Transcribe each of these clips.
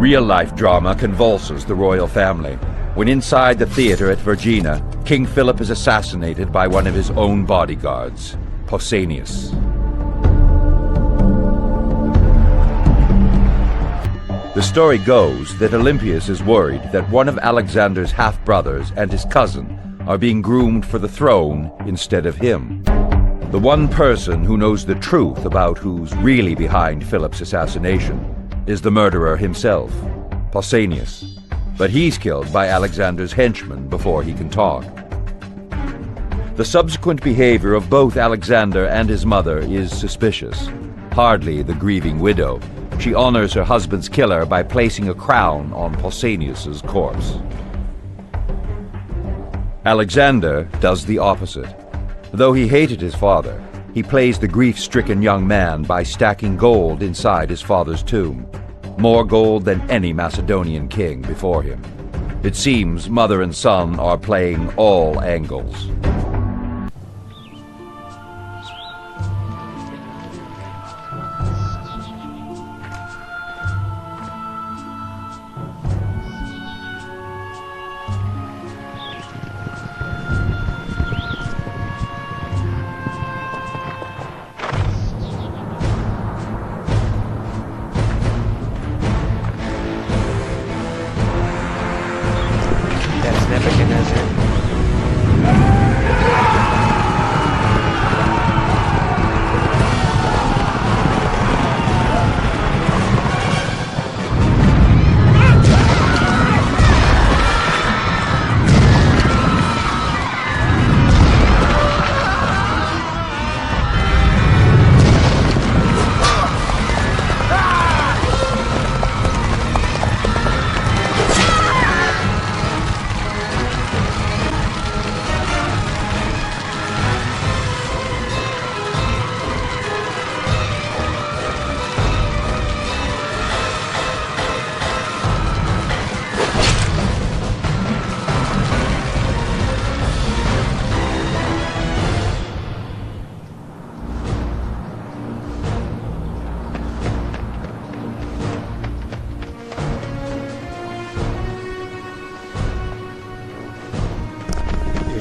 Real-life drama convulses the royal family. When inside the theater at Vergina, King Philip is assassinated by one of his own bodyguards, Pausanias. The story goes that Olympius is worried that one of Alexander's half-brothers and his cousin are being groomed for the throne instead of him. The one person who knows the truth about who's really behind Philip's assassination is the murderer himself, Pausanias. But he's killed by Alexander's henchmen before he can talk. The subsequent behavior of both Alexander and his mother is suspicious. Hardly the grieving widow, she honors her husband's killer by placing a crown on Pausanias' corpse. Alexander does the opposite. Though he hated his father, he plays the grief-stricken young man by stacking gold inside his father's tomb. More gold than any Macedonian king before him. It seems mother and son are playing all angles.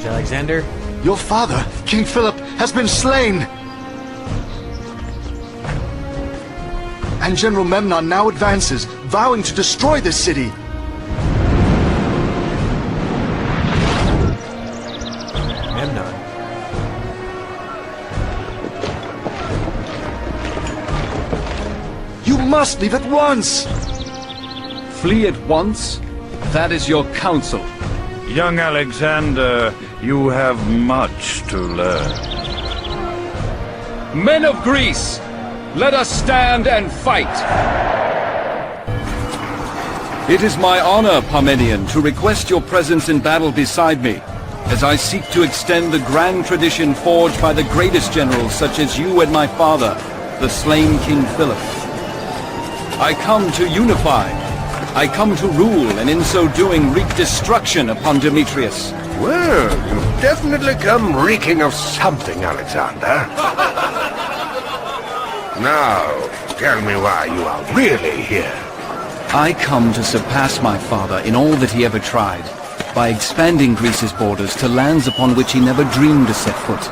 Alexander? Your father, King Philip, has been slain! And General Memnon now advances, vowing to destroy this city! Memnon? You must leave at once! Flee at once? That is your counsel. Young Alexander, you have much to learn. Men of Greece, let us stand and fight! It is my honor, Parmenion, to request your presence in battle beside me, as I seek to extend the grand tradition forged by the greatest generals such as you and my father, the slain King Philip. I come to unify. I come to rule, and in so doing wreak destruction upon Demetrius. Well, you've definitely come reeking of something, Alexander. Now, tell me why you are really here. I come to surpass my father in all that he ever tried, by expanding Greece's borders to lands upon which he never dreamed to set foot.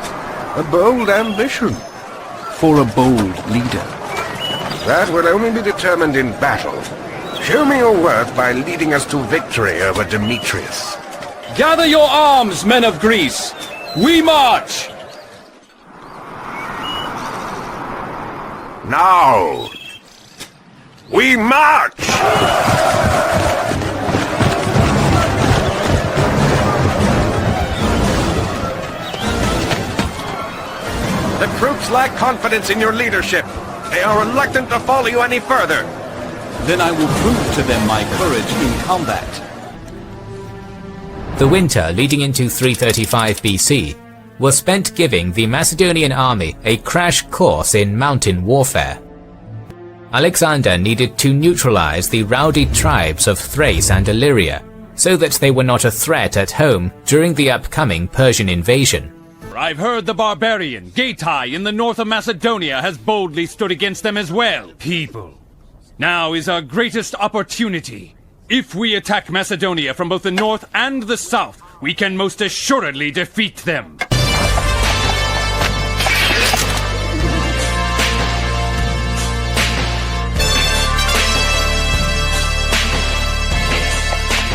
A bold ambition. For a bold leader. That will only be determined in battle. Show me your worth by leading us to victory over Demetrius. Gather your arms, men of Greece! We march! Now! We march! The troops lack confidence in your leadership. They are reluctant to follow you any further. Then I will prove to them my courage in combat. The winter leading into 335 BC was spent giving the Macedonian army a crash course in mountain warfare. Alexander needed to neutralize the rowdy tribes of Thrace and Illyria, so that they were not a threat at home during the upcoming Persian invasion. I've heard the barbarian, Gaitai, in the north of Macedonia has boldly stood against them as well. People, Now is our greatest opportunity. If we attack Macedonia from both the north and the south, we can most assuredly defeat them.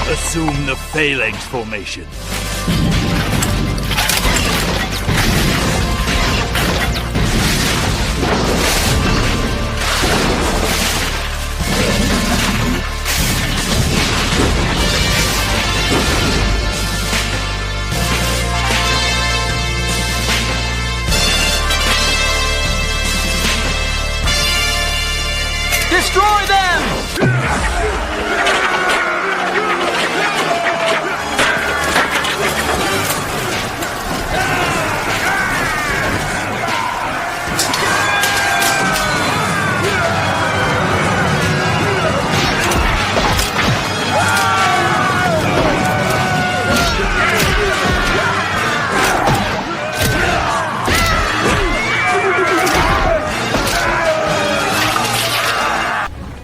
Assume the phalanx formation. Destroy them!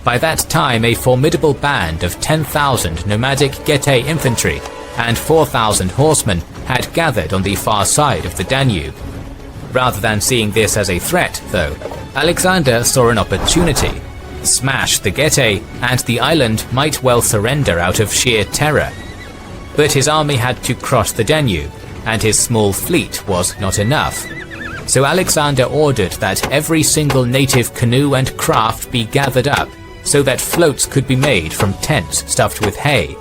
By that time, a formidable band of 10,000 nomadic Getae infantry and 4,000 horsemen had gathered on the far side of the Danube. Rather than seeing this as a threat, though, Alexander saw an opportunity. Smash the Getae, and the island might well surrender out of sheer terror. But his army had to cross the Danube, and his small fleet was not enough. So Alexander ordered that every single native canoe and craft be gathered up, so that floats could be made from tents stuffed with hay.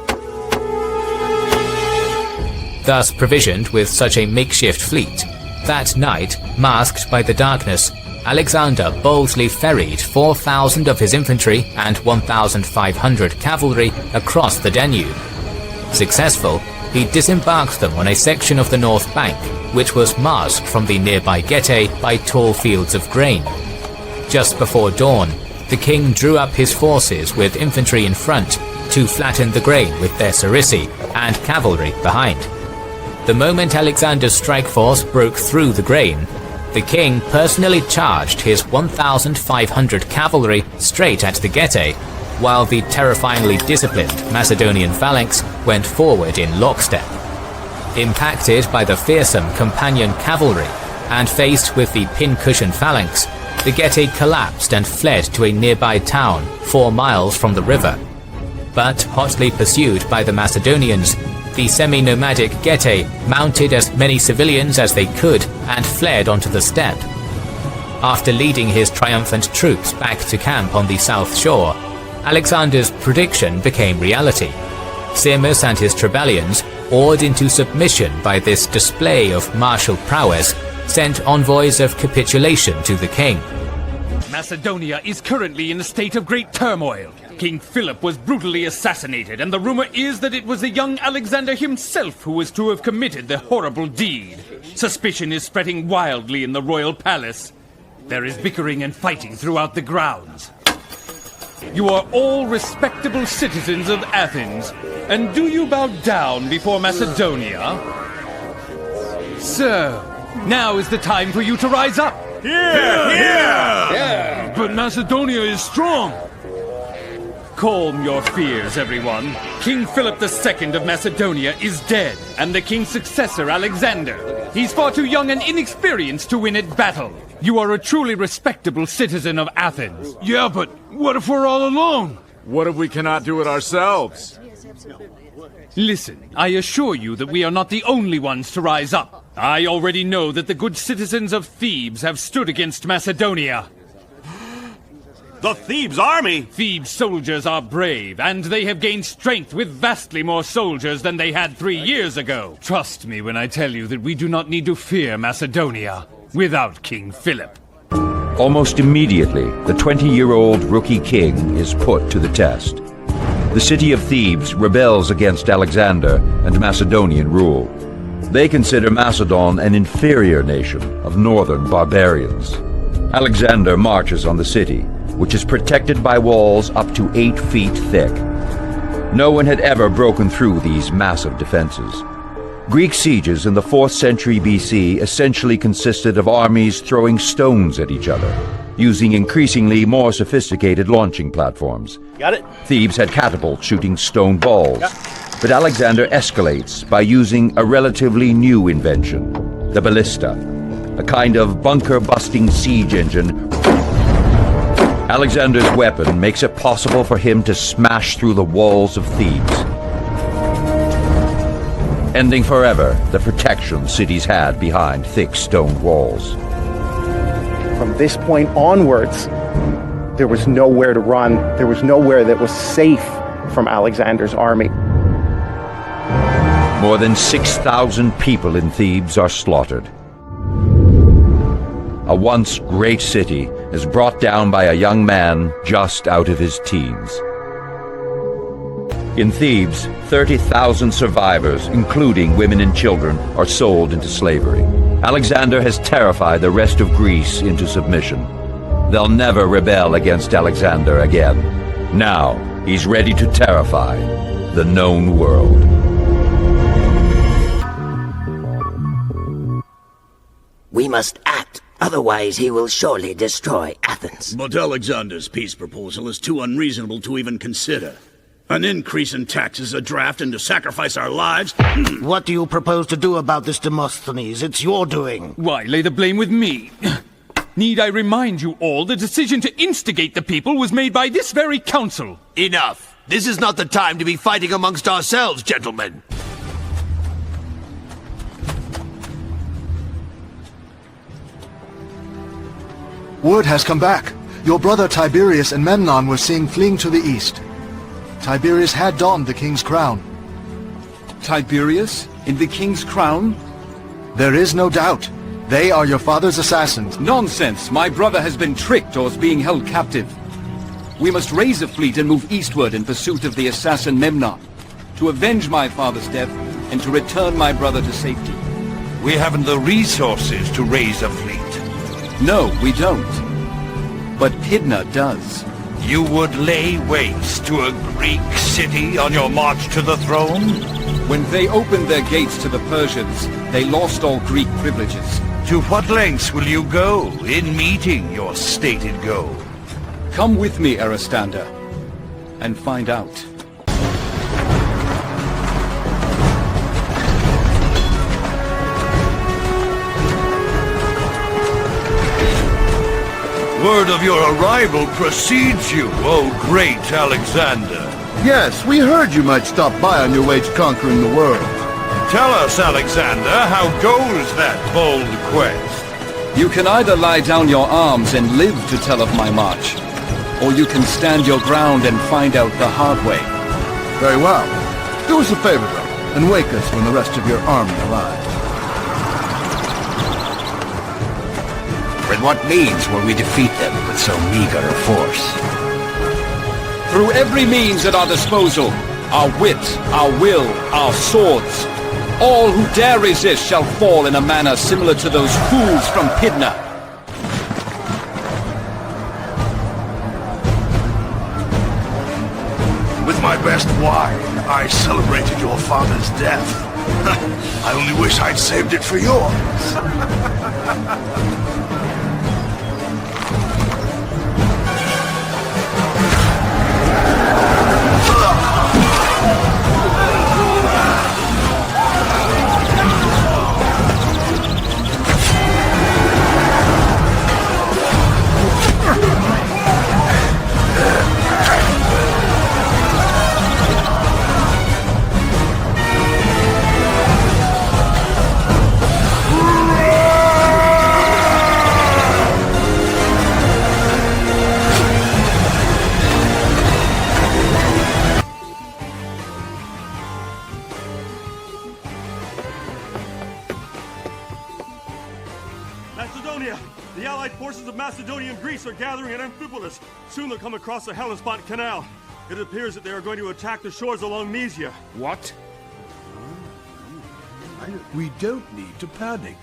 Thus provisioned with such a makeshift fleet, that night, masked by the darkness, Alexander boldly ferried 4,000 of his infantry and 1,500 cavalry across the Danube. Successful, he disembarked them on a section of the north bank, which was masked from the nearby Getae by tall fields of grain. Just before dawn, the king drew up his forces with infantry in front to flatten the grain with their sarisi and cavalry behind. The moment Alexander's strike force broke through the grain, the king personally charged his 1,500 cavalry straight at the Getae, while the terrifyingly disciplined Macedonian phalanx went forward in lockstep. Impacted by the fearsome companion cavalry and faced with the pincushion phalanx, the Getae collapsed and fled to a nearby town 4 miles from the river. But hotly pursued by the Macedonians, the semi-nomadic Getae mounted as many civilians as they could and fled onto the steppe. After leading his triumphant troops back to camp on the south shore, Alexander's prediction became reality. Sirmus and his Trebellians, awed into submission by this display of martial prowess, sent envoys of capitulation to the king. Macedonia is currently in a state of great turmoil. King Philip was brutally assassinated, and the rumor is that it was the young Alexander himself who was to have committed the horrible deed. Suspicion is spreading wildly in the royal palace. There is bickering and fighting throughout the grounds. You are all respectable citizens of Athens, and do you bow down before Macedonia? So, now is the time for you to rise up. Yeah! But Macedonia is strong. Calm your fears, everyone. King Philip II of Macedonia is dead, and the king's successor, Alexander. He's far too young and inexperienced to win at battle. You are a truly respectable citizen of Athens. Yeah, but what if we're all alone? What if we cannot do it ourselves? Listen, I assure you that we are not the only ones to rise up. I already know that the good citizens of Thebes have stood against Macedonia. The Thebes army? Thebes soldiers are brave, and they have gained strength with vastly more soldiers than they had 3 years ago. Trust me when I tell you that we do not need to fear Macedonia without King Philip. Almost immediately, the 20-year-old rookie king is put to the test. The city of Thebes rebels against Alexander and Macedonian rule. They consider Macedon an inferior nation of northern barbarians. Alexander marches on the city, which is protected by walls up to 8 feet thick. No one had ever broken through these massive defenses. Greek sieges in the 4th century BC essentially consisted of armies throwing stones at each other. using increasingly more sophisticated launching platforms. Got it? Thebes had catapults shooting stone balls. But Alexander escalates by using a relatively new invention, the ballista, a kind of bunker-busting siege engine. Alexander's weapon makes it possible for him to smash through the walls of Thebes, ending forever the protection cities had behind thick stone walls. From this point onwards, there was nowhere to run. There was nowhere that was safe from Alexander's army. More than 6,000 people in Thebes are slaughtered. A once great city is brought down by a young man just out of his teens. In Thebes, 30,000 survivors, including women and children, are sold into slavery. Alexander has terrified the rest of Greece into submission. They'll never rebel against Alexander again. Now, he's ready to terrify the known world. We must act, otherwise he will surely destroy Athens. But Alexander's peace proposal is too unreasonable to even consider. An increase in taxes, a draft, and to sacrifice our lives? What do you propose to do about this, Demosthenes? It's your doing. Why lay the blame with me? Need I remind you all the decision to instigate the people was made by this very council? Enough. This is not the time to be fighting amongst ourselves, gentlemen. Word has come back. Your brother Tiberius and Memnon were seen fleeing to the east. Tiberius had donned the king's crown. Tiberius? In the king's crown? There is no doubt. They are your father's assassins. Nonsense! My brother has been tricked or is being held captive. We must raise a fleet and move eastward in pursuit of the assassin Memnon, to avenge my father's death and to return my brother to safety. We haven't the resources to raise a fleet. No, we don't. But Pydna does. You would lay waste to a Greek city on your march to the throne? When they opened their gates to the Persians, they lost all Greek privileges. To what lengths will you go in meeting your stated goal? Come with me, Aristander, and find out. Word of your arrival precedes you, O great Alexander. Yes, we heard you might stop by on your way to conquering the world. Tell us, Alexander, how goes that bold quest? You can either lie down your arms and live to tell of my march, or you can stand your ground and find out the hard way. Very well. Do us a favor, though, and wake us when the rest of your army arrives. With what means will we defeat them with so meager a force? Through every means at our disposal, our wit, our will, our swords. All who dare resist shall fall in a manner similar to those fools from Pydna. With my best wine, I celebrated your father's death. I only wish I'd saved it for yours. Macedonia! The allied forces of Macedonia and Greece are gathering at Amphipolis. Soon they'll come across the Hellespont Canal. It appears that they are going to attack the shores along Mysia. What? We don't need to panic.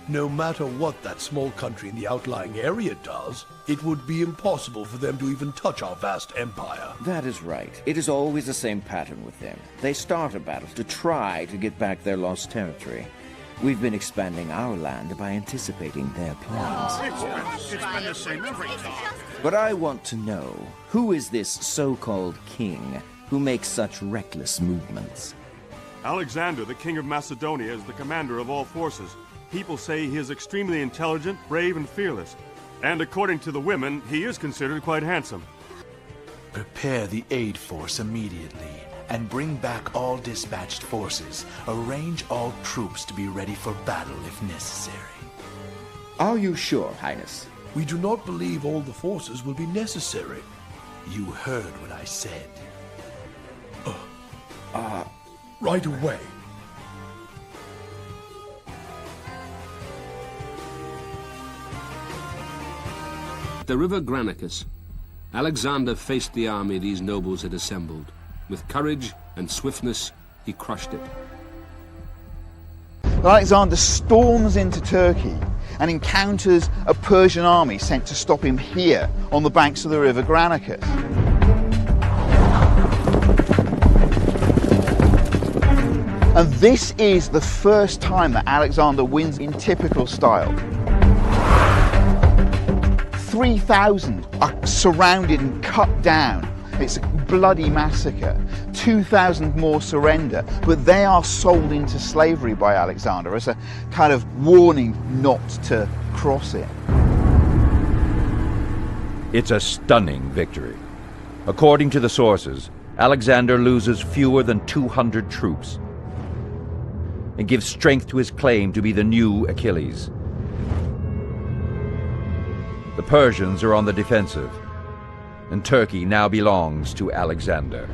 No matter what that small country in the outlying area does, it would be impossible for them to even touch our vast empire. That is right. It is always the same pattern with them. They start a battle to try to get back their lost territory. We've been expanding our land by anticipating their plans. It's been the same every time. But I want to know, who is this so-called king who makes such reckless movements? Alexander, the king of Macedonia, is the commander of all forces. People say he is extremely intelligent, brave, and fearless. And according to the women, he is considered quite handsome. Prepare the aid force immediately, and bring back all dispatched forces. Arrange all troops to be ready for battle if necessary. Are you sure, Highness? We do not believe all the forces will be necessary. You heard what I said. Right away. The river Granicus, Alexander faced the army these nobles had assembled. With courage and swiftness, he crushed it. Alexander storms into Turkey and encounters a Persian army sent to stop him here on the banks of the river Granicus. And this is the first time that Alexander wins in typical style. 3,000 are surrounded and cut down. It's a bloody massacre. 2,000 more surrender, but they are sold into slavery by Alexander as a kind of warning not to cross it. It's a stunning victory. According to the sources, Alexander loses fewer than 200 troops and gives strength to his claim to be the new Achilles. The Persians are on the defensive, and Turkey now belongs to Alexander.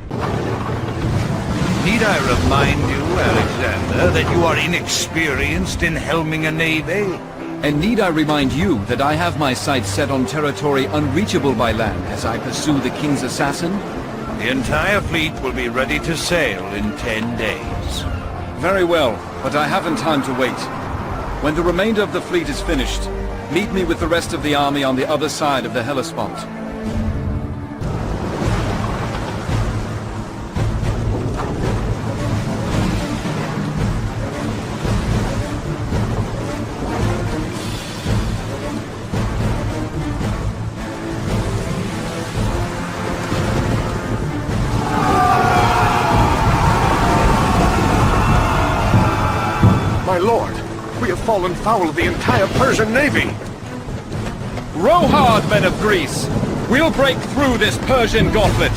Need I remind you, Alexander, that you are inexperienced in helming a navy? And need I remind you that I have my sights set on territory unreachable by land as I pursue the king's assassin? The entire fleet will be ready to sail in 10 days. Very well, but I haven't time to wait. When the remainder of the fleet is finished, meet me with the rest of the army on the other side of the Hellespont. My lord, we have fallen foul of the entire Persian navy. Row hard, men of Greece! We'll break through this Persian gauntlet!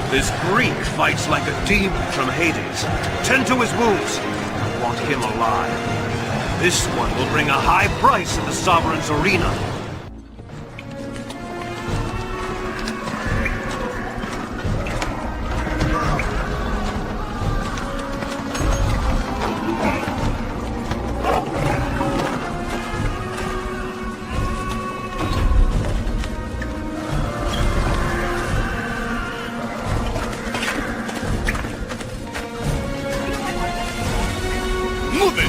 This Greek fights like a demon from Hades. Tend to his wounds. I want him alive. This one will bring a high price in the Sovereign's arena. Move it!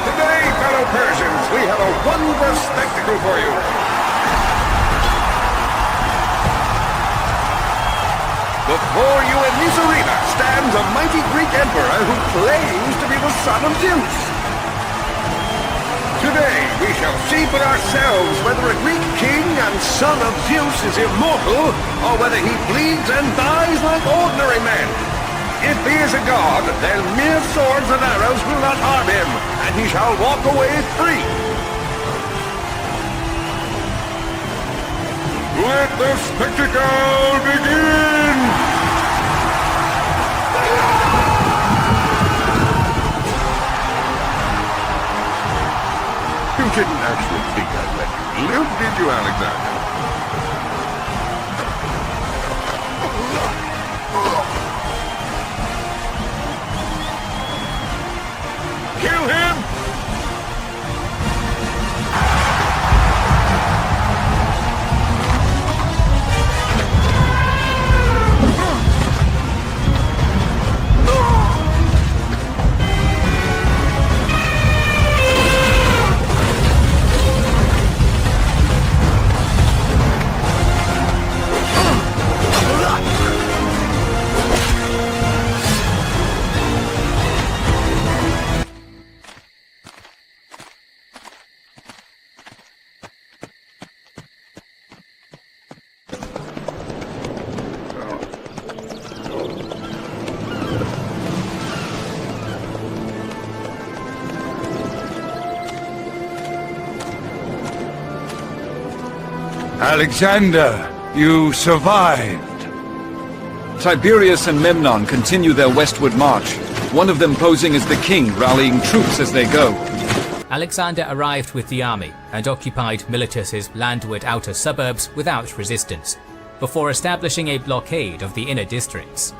Today, fellow Persians, we have a wondrous spectacle for you. Before you in this arena stands a mighty Greek emperor who claims to be the son of Zeus. Today, we shall see for ourselves whether a Greek king and son of Zeus is immortal, or whether he bleeds and dies like ordinary men. If he is a god, then mere swords and arrows will not harm him, and he shall walk away free. Let the spectacle begin! didn't actually think I'd let you live, did you, Alexander? Kill him! Alexander, you survived. Tiberius and Memnon continue their westward march, one of them posing as the king, rallying troops as they go. Alexander arrived with the army and occupied Miletus's landward outer suburbs without resistance, before establishing a blockade of the inner districts.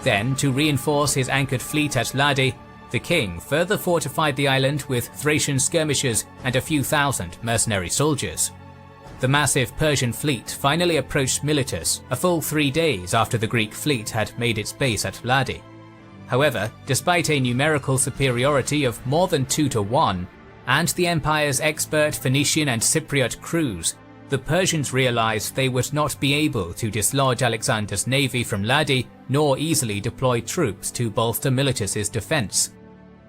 Then, to reinforce his anchored fleet at Ladi, the king further fortified the island with Thracian skirmishers and a few thousand mercenary soldiers. The massive Persian fleet finally approached Miletus a full 3 days after the Greek fleet had made its base at Ladi. However, despite a numerical superiority of more than 2 to 1, and the empire's expert Phoenician and Cypriot crews, the Persians realized they would not be able to dislodge Alexander's navy from Ladi, nor easily deploy troops to bolster Miletus's defense.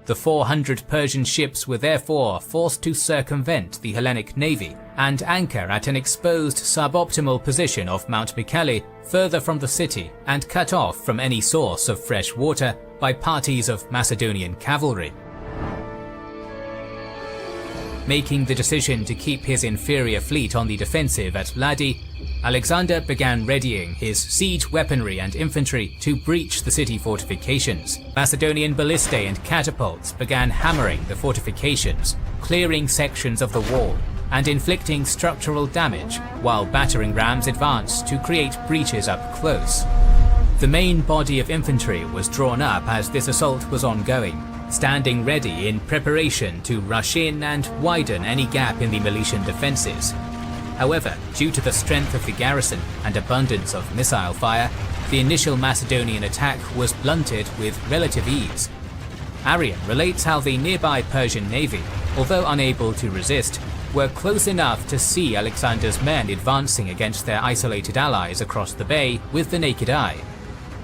The 400 Persian ships were therefore forced to circumvent the Hellenic navy and anchor at an exposed suboptimal position of Mount Mycale, further from the city and cut off from any source of fresh water by parties of Macedonian cavalry. Making the decision to keep his inferior fleet on the defensive at Ladi, Alexander began readying his siege weaponry and infantry to breach the city fortifications. Macedonian ballistae and catapults began hammering the fortifications, clearing sections of the wall, and inflicting structural damage, while battering rams advanced to create breaches up close. The main body of infantry was drawn up as this assault was ongoing, standing ready in preparation to rush in and widen any gap in the Milesian defences. However, due to the strength of the garrison and abundance of missile fire, the initial Macedonian attack was blunted with relative ease. Arrian relates how the nearby Persian navy, although unable to resist, were close enough to see Alexander's men advancing against their isolated allies across the bay with the naked eye.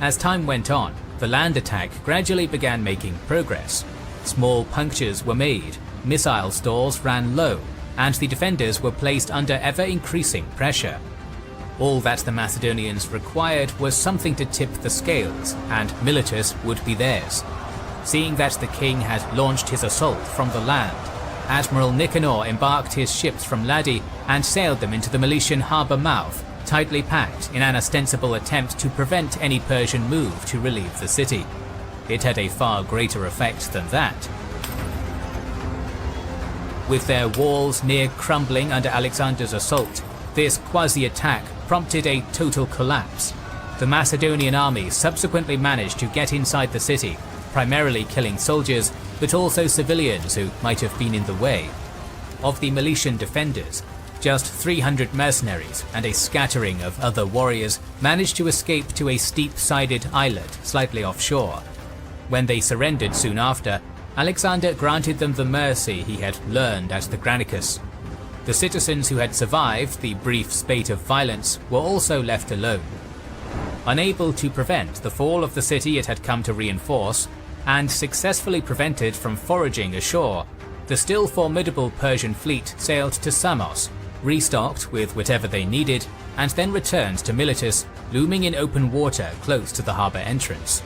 As time went on, the land attack gradually began making progress. Small punctures were made, missile stores ran low, and the defenders were placed under ever-increasing pressure. All that the Macedonians required was something to tip the scales, and Miletus would be theirs. Seeing that the king had launched his assault from the land, Admiral Nicanor embarked his ships from Ladi and sailed them into the Milesian harbour mouth, tightly packed in an ostensible attempt to prevent any Persian move to relieve the city. It had a far greater effect than that. With their walls near crumbling under Alexander's assault, this quasi-attack prompted a total collapse. The Macedonian army subsequently managed to get inside the city, primarily killing soldiers, but also civilians who might have been in the way. Of the Milesian defenders, just 300 mercenaries and a scattering of other warriors managed to escape to a steep-sided islet slightly offshore. When they surrendered soon after, Alexander granted them the mercy he had learned at the Granicus. The citizens who had survived the brief spate of violence were also left alone. Unable to prevent the fall of the city it had come to reinforce, and successfully prevented from foraging ashore, the still formidable Persian fleet sailed to Samos, restocked with whatever they needed, and then returned to Miletus, looming in open water close to the harbour entrance.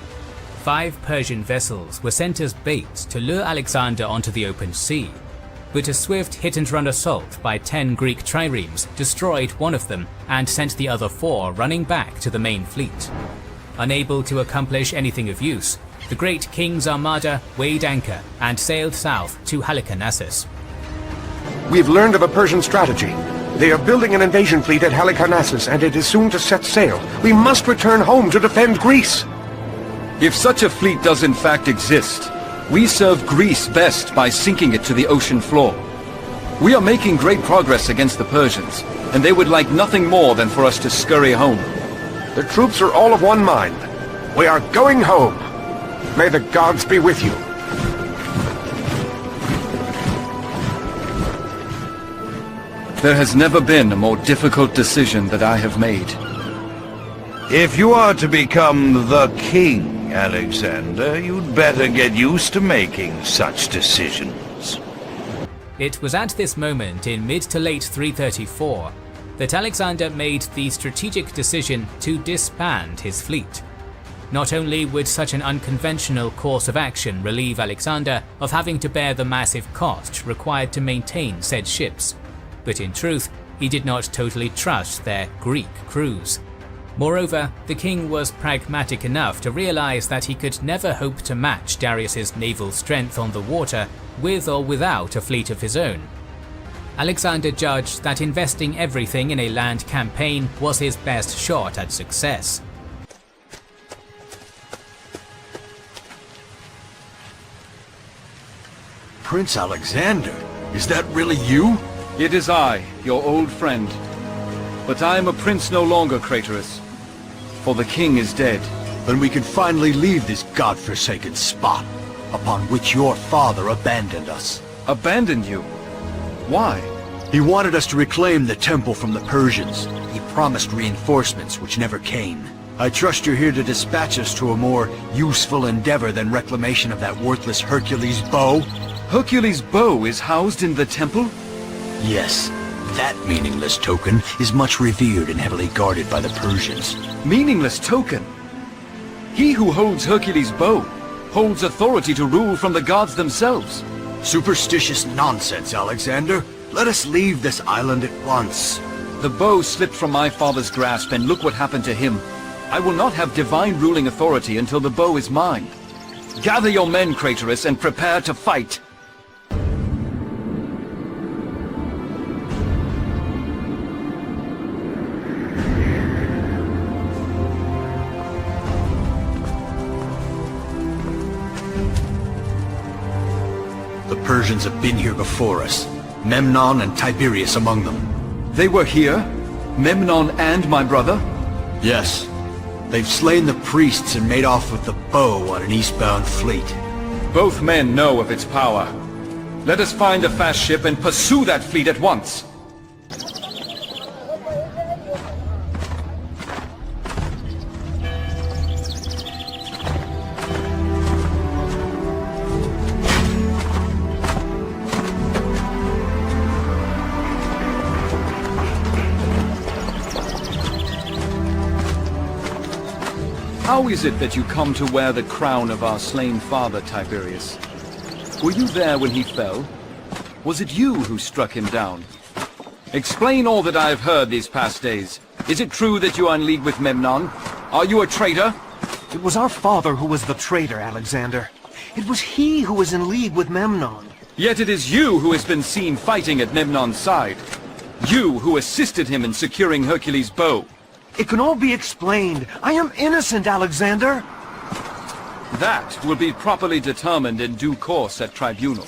5 Persian vessels were sent as bait to lure Alexander onto the open sea, but a swift hit-and-run assault by 10 Greek triremes destroyed one of them and sent the other 4 running back to the main fleet. Unable to accomplish anything of use, the great king's armada weighed anchor and sailed south to Halicarnassus. We've learned of a Persian strategy. They are building an invasion fleet at Halicarnassus, and it is soon to set sail. We must return home to defend Greece. If such a fleet does in fact exist, we serve Greece best by sinking it to the ocean floor. We are making great progress against the Persians, and they would like nothing more than for us to scurry home. The troops are all of one mind. We are going home. May the gods be with you. There has never been a more difficult decision that I have made. If you are to become the king, Alexander, you'd better get used to making such decisions. It was at this moment in mid to late 334 that Alexander made the strategic decision to disband his fleet. Not only would such an unconventional course of action relieve Alexander of having to bear the massive cost required to maintain said ships, but in truth, he did not totally trust their Greek crews. Moreover, the king was pragmatic enough to realize that he could never hope to match Darius's naval strength on the water with or without a fleet of his own. Alexander judged that investing everything in a land campaign was his best shot at success. Prince Alexander, is that really you? It is I, your old friend. But I am a prince no longer, Craterus. For the king is dead. Then we can finally leave this godforsaken spot, upon which your father abandoned us. Abandoned you? Why? He wanted us to reclaim the temple from the Persians. He promised reinforcements, which never came. I trust you're here to dispatch us to a more useful endeavor than reclamation of that worthless Hercules' bow. Hercules' bow is housed in the temple? Yes. That meaningless token is much revered and heavily guarded by the Persians. Meaningless token? He who holds Hercules' bow holds authority to rule from the gods themselves. Superstitious nonsense, Alexander. Let us leave this island at once. The bow slipped from my father's grasp, and look what happened to him. I will not have divine ruling authority until the bow is mine. Gather your men, Craterus, and prepare to fight. The Persians have been here before us. Memnon and Tiberius among them. They were here? Memnon and my brother? Yes. They've slain the priests and made off with the bow on an eastbound fleet. Both men know of its power. Let us find a fast ship and pursue that fleet at once. How is it that you come to wear the crown of our slain father, Tiberius? Were you there when he fell? Was it you who struck him down? Explain all that I have heard these past days. Is it true that you are in league with Memnon? Are you a traitor? It was our father who was the traitor, Alexander. It was he who was in league with Memnon. Yet it is you who has been seen fighting at Memnon's side. You who assisted him in securing Hercules' bow. It can all be explained. I am innocent, Alexander. That will be properly determined in due course at tribunal.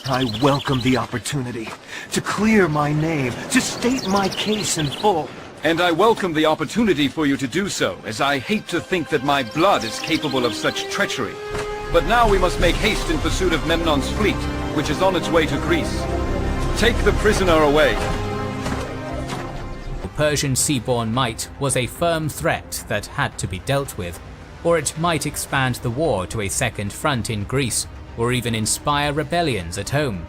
I welcome the opportunity to clear my name, to state my case in full. And I welcome the opportunity for you to do so, as I hate to think that my blood is capable of such treachery. But now we must make haste in pursuit of Memnon's fleet, which is on its way to Greece. Take the prisoner away. Persian seaborne might was a firm threat that had to be dealt with, or it might expand the war to a second front in Greece, or even inspire rebellions at home.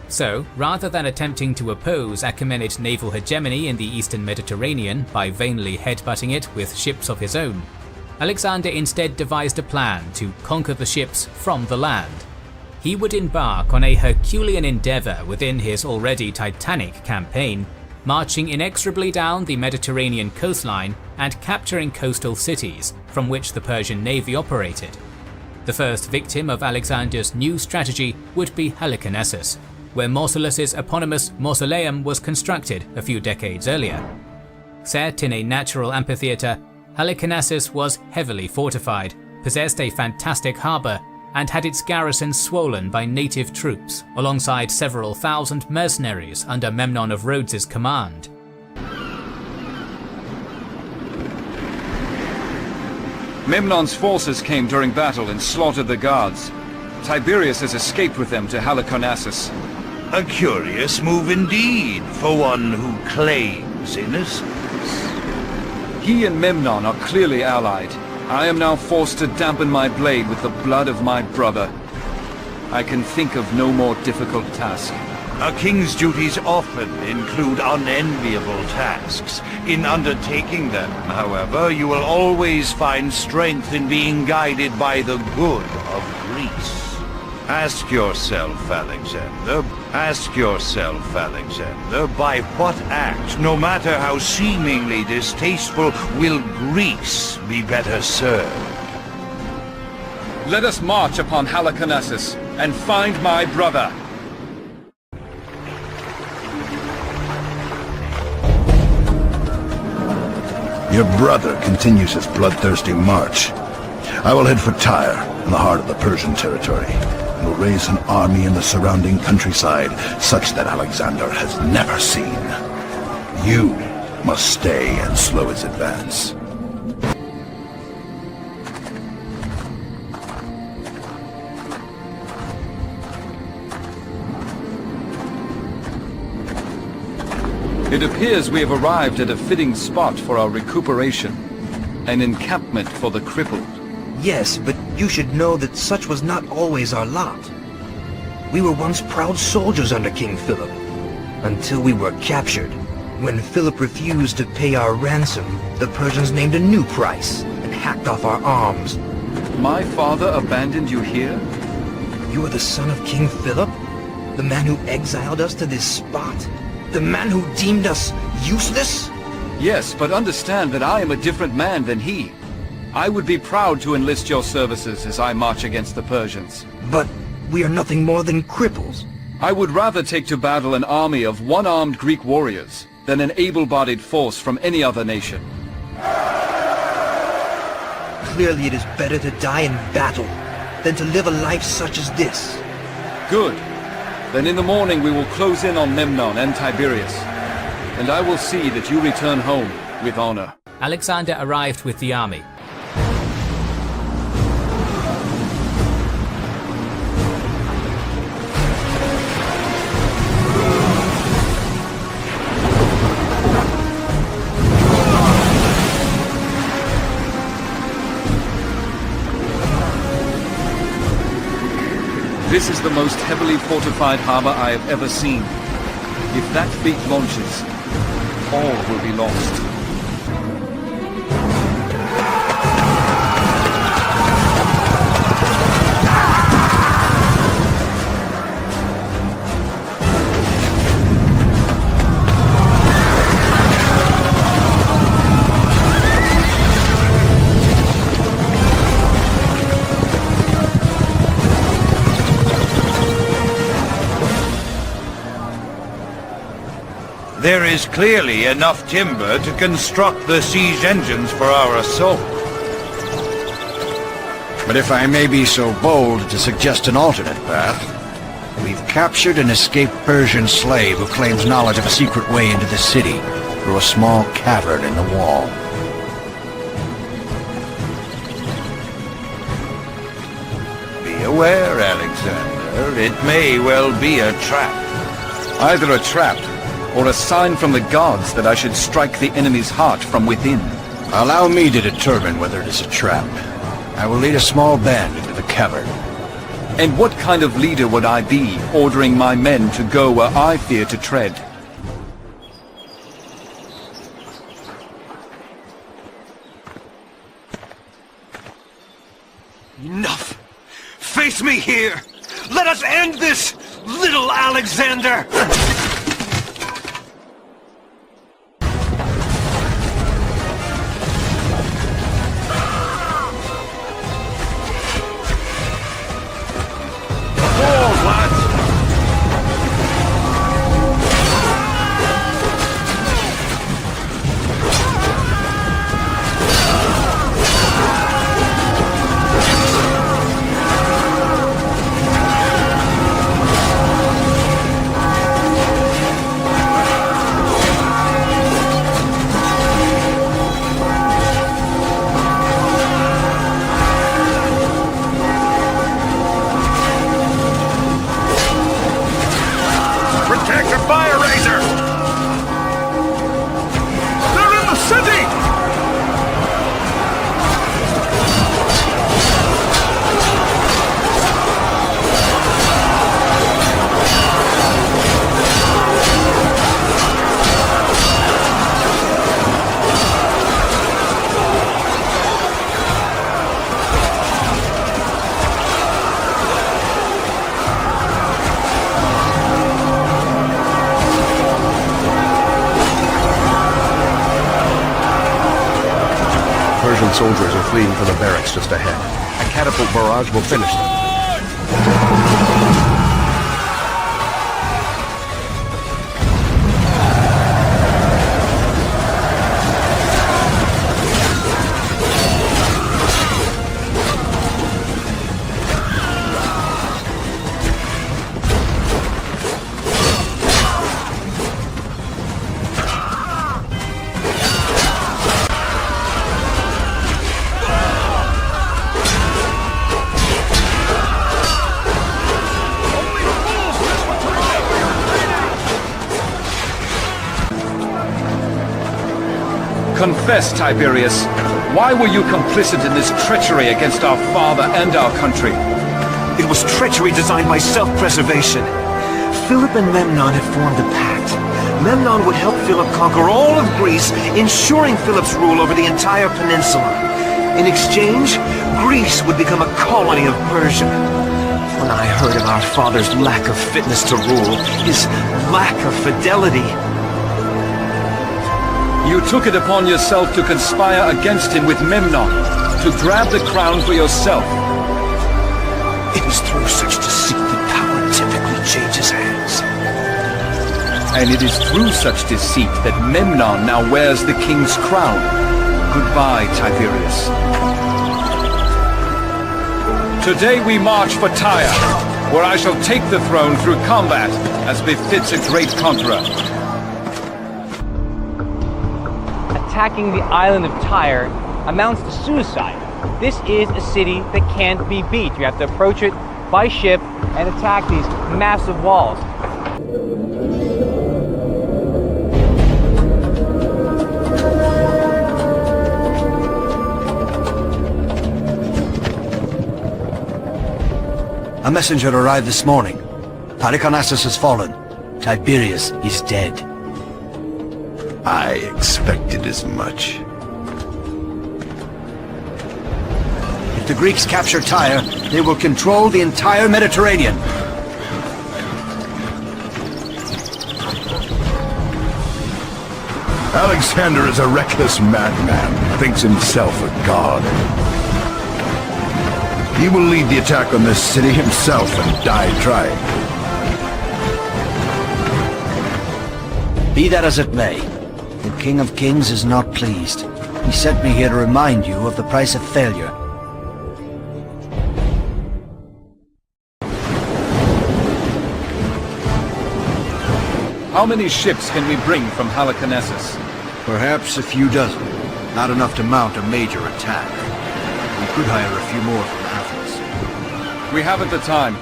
So, rather than attempting to oppose Achaemenid naval hegemony in the eastern Mediterranean by vainly headbutting it with ships of his own, Alexander instead devised a plan to conquer the ships from the land. He would embark on a Herculean endeavor within his already titanic campaign, marching inexorably down the Mediterranean coastline and capturing coastal cities from which the Persian navy operated. The first victim of Alexander's new strategy would be Halicarnassus, where Mausolus's eponymous mausoleum was constructed a few decades earlier. Set in a natural amphitheatre, Halicarnassus was heavily fortified, possessed a fantastic harbour, and had its garrison swollen by native troops, alongside several thousand mercenaries under Memnon of Rhodes' command. Memnon's forces came during battle and slaughtered the guards. Tiberius has escaped with them to Halicarnassus. A curious move indeed, for one who claims innocence. He and Memnon are clearly allied. I am now forced to dampen my blade with the blood of my brother. I can think of no more difficult task. A king's duties often include unenviable tasks. In undertaking them, however, you will always find strength in being guided by the good of Greece. Ask yourself, Alexander, by what act, no matter how seemingly distasteful, will Greece be better served? Let us march upon Halicarnassus and find my brother. Your brother continues his bloodthirsty march. I will head for Tyre, in the heart of the Persian territory, and will raise an army in the surrounding countryside, such that Alexander has never seen. You must stay and slow his advance. It appears we have arrived at a fitting spot for our recuperation. An encampment for the crippled. Yes, but you should know that such was not always our lot. We were once proud soldiers under King Philip, until we were captured. When Philip refused to pay our ransom, the Persians named a new price and hacked off our arms. My father abandoned you here? You are the son of King Philip? The man who exiled us to this spot? The man who deemed us useless? Yes, but understand that I am a different man than he. I would be proud to enlist your services as I march against the Persians. But we are nothing more than cripples. I would rather take to battle an army of one-armed Greek warriors than an able-bodied force from any other nation. Clearly it is better to die in battle than to live a life such as this. Good. Then in the morning we will close in on Memnon and Tiberius, and I will see that you return home with honor. Alexander arrived with the army. This is the most heavily fortified harbor I have ever seen. If that fleet launches, all will be lost. There is clearly enough timber to construct the siege engines for our assault. But if I may be so bold to suggest an alternate path, we've captured an escaped Persian slave who claims knowledge of a secret way into the city through a small cavern in the wall. Be aware, Alexander, it may well be a trap. Either a trap, or a sign from the gods that I should strike the enemy's heart from within. Allow me to determine whether it is a trap. I will lead a small band into the cavern. And what kind of leader would I be, ordering my men to go where I fear to tread? Enough! Face me here! Let us end this, little Alexander! Roman soldiers are fleeing for the barracks just ahead. A catapult barrage will finish them. Confess, Tiberius, why were you complicit in this treachery against our father and our country? It was treachery designed by self-preservation. Philip and Memnon had formed a pact. Memnon would help Philip conquer all of Greece, ensuring Philip's rule over the entire peninsula. In exchange, Greece would become a colony of Persia. When I heard of our father's lack of fitness to rule, his lack of fidelity, you took it upon yourself to conspire against him with Memnon, to grab the crown for yourself. it is through such deceit that power typically changes hands. And it is through such deceit that Memnon now wears the king's crown. Goodbye, Tiberius. Today we march for Tyre, where I shall take the throne through combat, as befits a great conqueror. Attacking the island of Tyre amounts to suicide. This is a city that can't be beat. You have to approach it by ship and attack these massive walls. A messenger arrived this morning. Halicarnassus has fallen. Tiberius is dead. I expected as much. If the Greeks capture Tyre, they will control the entire Mediterranean. Alexander is a reckless madman, thinks himself a god. He will lead the attack on this city himself and die trying. Be that as it may, the King of Kings is not pleased. He sent me here to remind you of the price of failure. How many ships can we bring from Halicarnassus? Perhaps a few dozen. Not enough to mount a major attack. We could hire a few more from Athens. We haven't the time.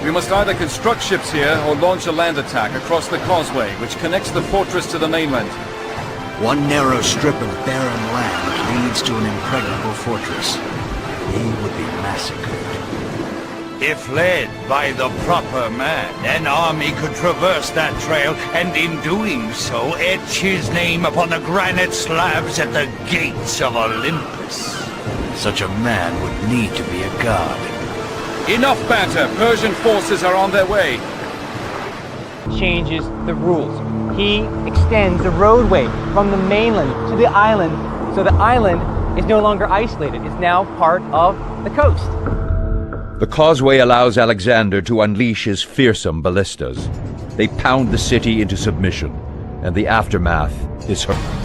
We must either construct ships here or launch a land attack across the causeway, which connects the fortress to the mainland. One narrow strip of barren land leads to an impregnable fortress. He would be massacred. If led by the proper man, an army could traverse that trail, and in doing so, etch his name upon the granite slabs at the gates of Olympus. Such a man would need to be a god. Enough banter! Persian forces are on their way. Changes the rules. He extends the roadway from the mainland to the island, so the island is no longer isolated. It's now part of the coast. The causeway allows Alexander to unleash his fearsome ballistas. They pound the city into submission, and the aftermath is horrific.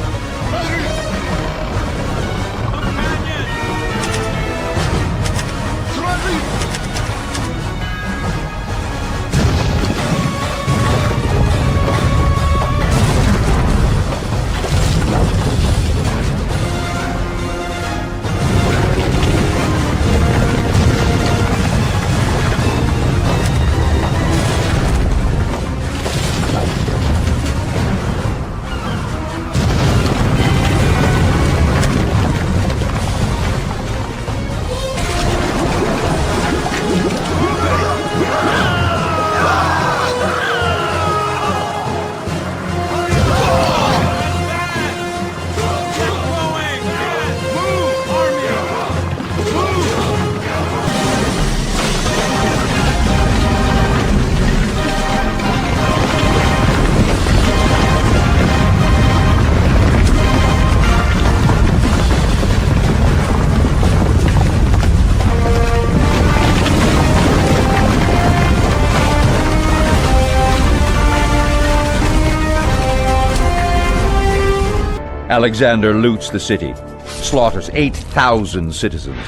Alexander loots the city, slaughters 8,000 citizens,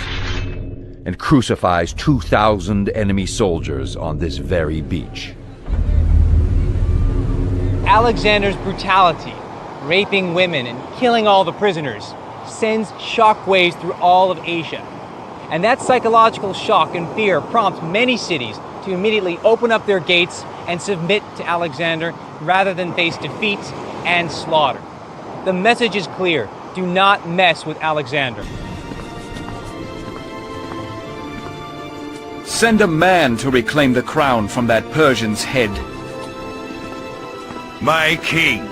and crucifies 2,000 enemy soldiers on this very beach. Alexander's brutality, raping women and killing all the prisoners, sends shockwaves through all of Asia. And that psychological shock and fear prompts many cities to immediately open up their gates and submit to Alexander rather than face defeat and slaughter. The message is clear: do not mess with Alexander. Send a man to reclaim the crown from that Persian's head. My king,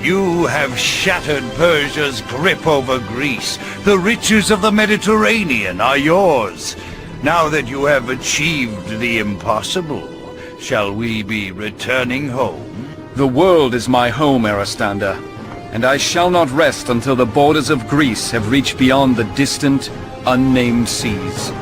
you have shattered Persia's grip over Greece. The riches of the Mediterranean are yours. Now that you have achieved the impossible, shall we be returning home? The world is my home, Aristander, and I shall not rest until the borders of Greece have reached beyond the distant, unnamed seas.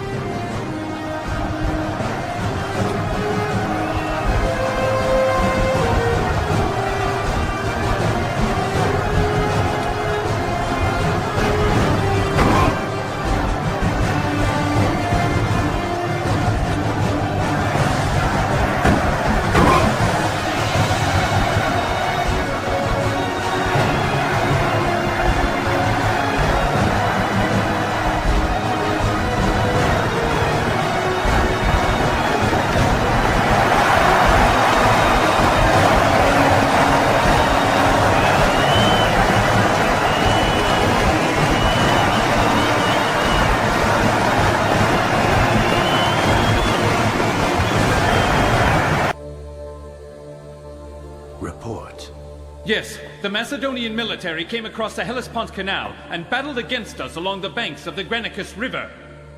Yes, the Macedonian military came across the Hellespont Canal and battled against us along the banks of the Granicus River.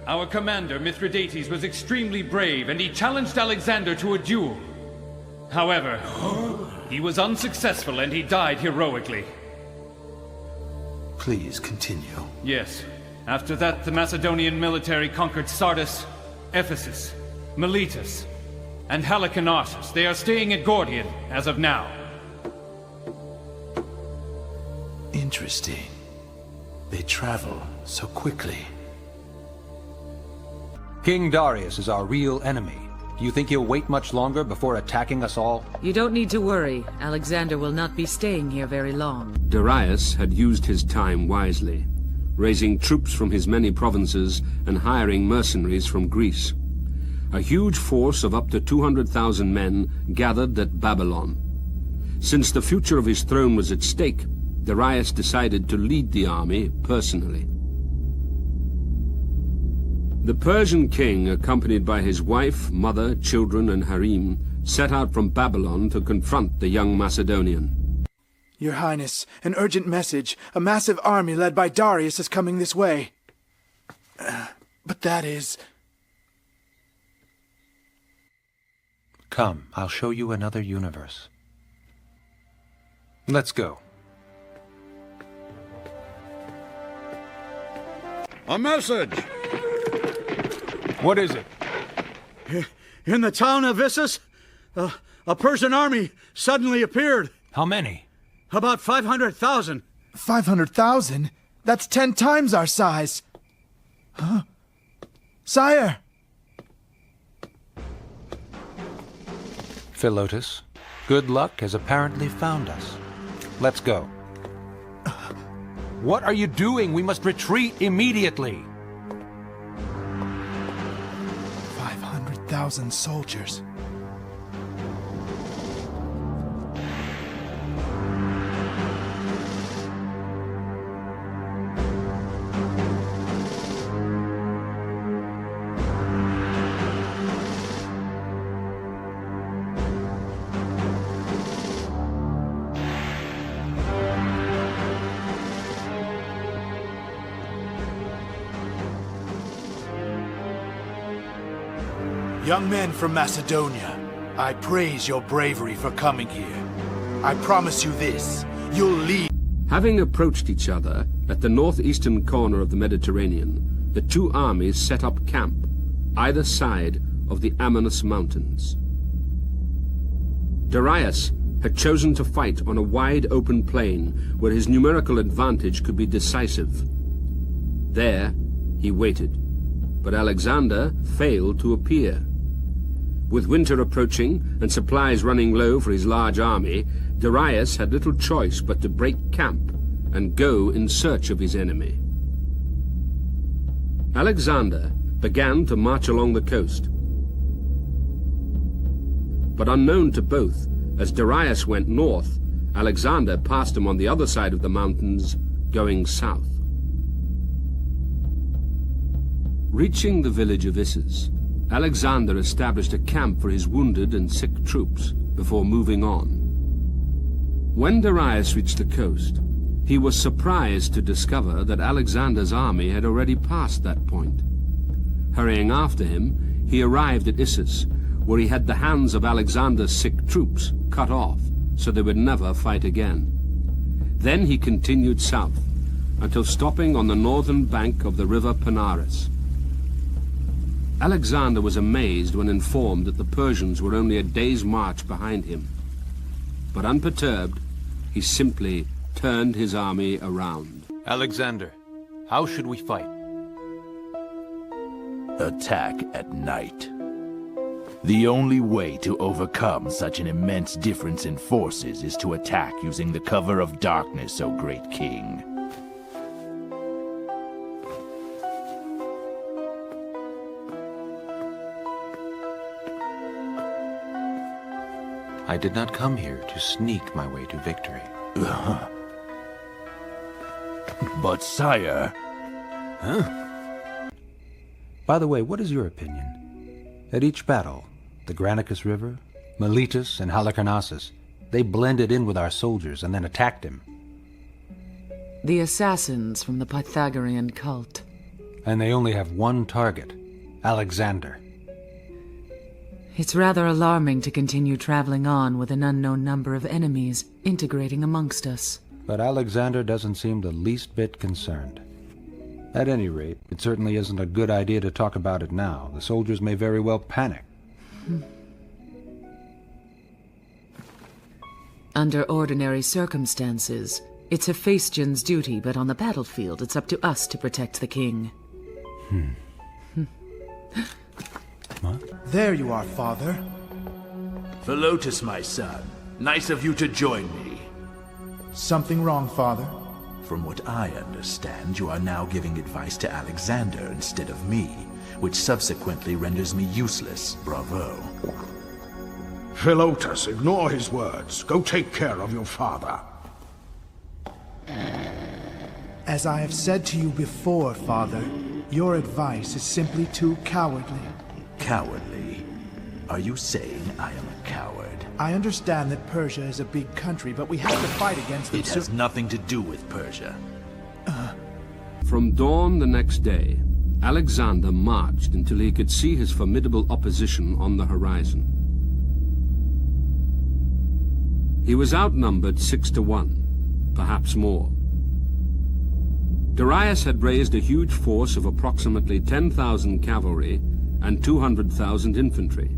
Our commander, Mithridates, was extremely brave and he challenged Alexander to a duel. However, he was unsuccessful and he died heroically. Please continue. Yes. After that, the Macedonian military conquered Sardis, Ephesus, Miletus, and Halicarnassus. They are staying at Gordian as of now. Interesting. They travel so quickly. King Darius is our real enemy. Do you think he'll wait much longer before attacking us all? You don't need to worry. Alexander will not be staying here very long. Darius had used his time wisely, raising troops from his many provinces and hiring mercenaries from Greece. A huge force of up to 200,000 men gathered at Babylon. Since the future of his throne was at stake, Darius decided to lead the army personally. The Persian king, accompanied by his wife, mother, children, and harem, set out from Babylon to confront the young Macedonian. Your Highness, an urgent message. A massive army led by Darius is coming this way. But that is... Come, I'll show you another universe. Let's go. A message! What is it? In the town of Issus, a Persian army suddenly appeared. How many? About 500,000. 500,000? That's 10 times our size. Huh? Sire! Philotas, good luck has apparently found us. Let's go. What are you doing? We must retreat immediately. 500,000 soldiers. Young men from Macedonia, I praise your bravery for coming here. I promise you this, you'll lead. Having approached each other at the northeastern corner of the Mediterranean, the two armies set up camp, either side of the Amanus Mountains. Darius had chosen to fight on a wide open plain where his numerical advantage could be decisive. There, he waited, but Alexander failed to appear. With winter approaching and supplies running low for his large army, Darius had little choice but to break camp and go in search of his enemy. Alexander began to march along the coast. But unknown to both, as Darius went north, Alexander passed him on the other side of the mountains, going south. Reaching the village of Issus, Alexander established a camp for his wounded and sick troops before moving on. When Darius reached the coast, he was surprised to discover that Alexander's army had already passed that point. Hurrying after him, he arrived at Issus, where he had the hands of Alexander's sick troops cut off so they would never fight again. Then he continued south, until stopping on the northern bank of the river Panaris. Alexander was amazed when informed that the Persians were only a day's march behind him. But unperturbed, he simply turned his army around. Alexander, how should we fight? Attack at night. The only way to overcome such an immense difference in forces is to attack using the cover of darkness, O great king. I did not come here to sneak my way to victory. But sire... Huh? By the way, what is your opinion? At each battle, the Granicus River, Miletus, and Halicarnassus, they blended in with our soldiers and then attacked him. The assassins from the Pythagorean cult. And they only have one target, Alexander. It's rather alarming to continue traveling on with an unknown number of enemies integrating amongst us. But Alexander doesn't seem the least bit concerned. At any rate, it certainly isn't a good idea to talk about it now. The soldiers may very well panic. Under ordinary circumstances, it's Hephaestion's duty, but on the battlefield, it's up to us to protect the king. There you are, father. Philotas, my son. Nice of you to join me. Something wrong, father? From what I understand, you are now giving advice to Alexander instead of me, which subsequently renders me useless. Bravo. Philotas, ignore his words. Go take care of your father. As I have said to you before, father, your advice is simply too cowardly. Cowardly? Are you saying I am a coward? I understand that Persia is a big country, but we have to fight against them. It has nothing to do with Persia. From dawn the next day, Alexander marched until he could see his formidable opposition on the horizon. He was outnumbered 6-1, perhaps more. Darius had raised a huge force of approximately 10,000 cavalry and 200,000 infantry.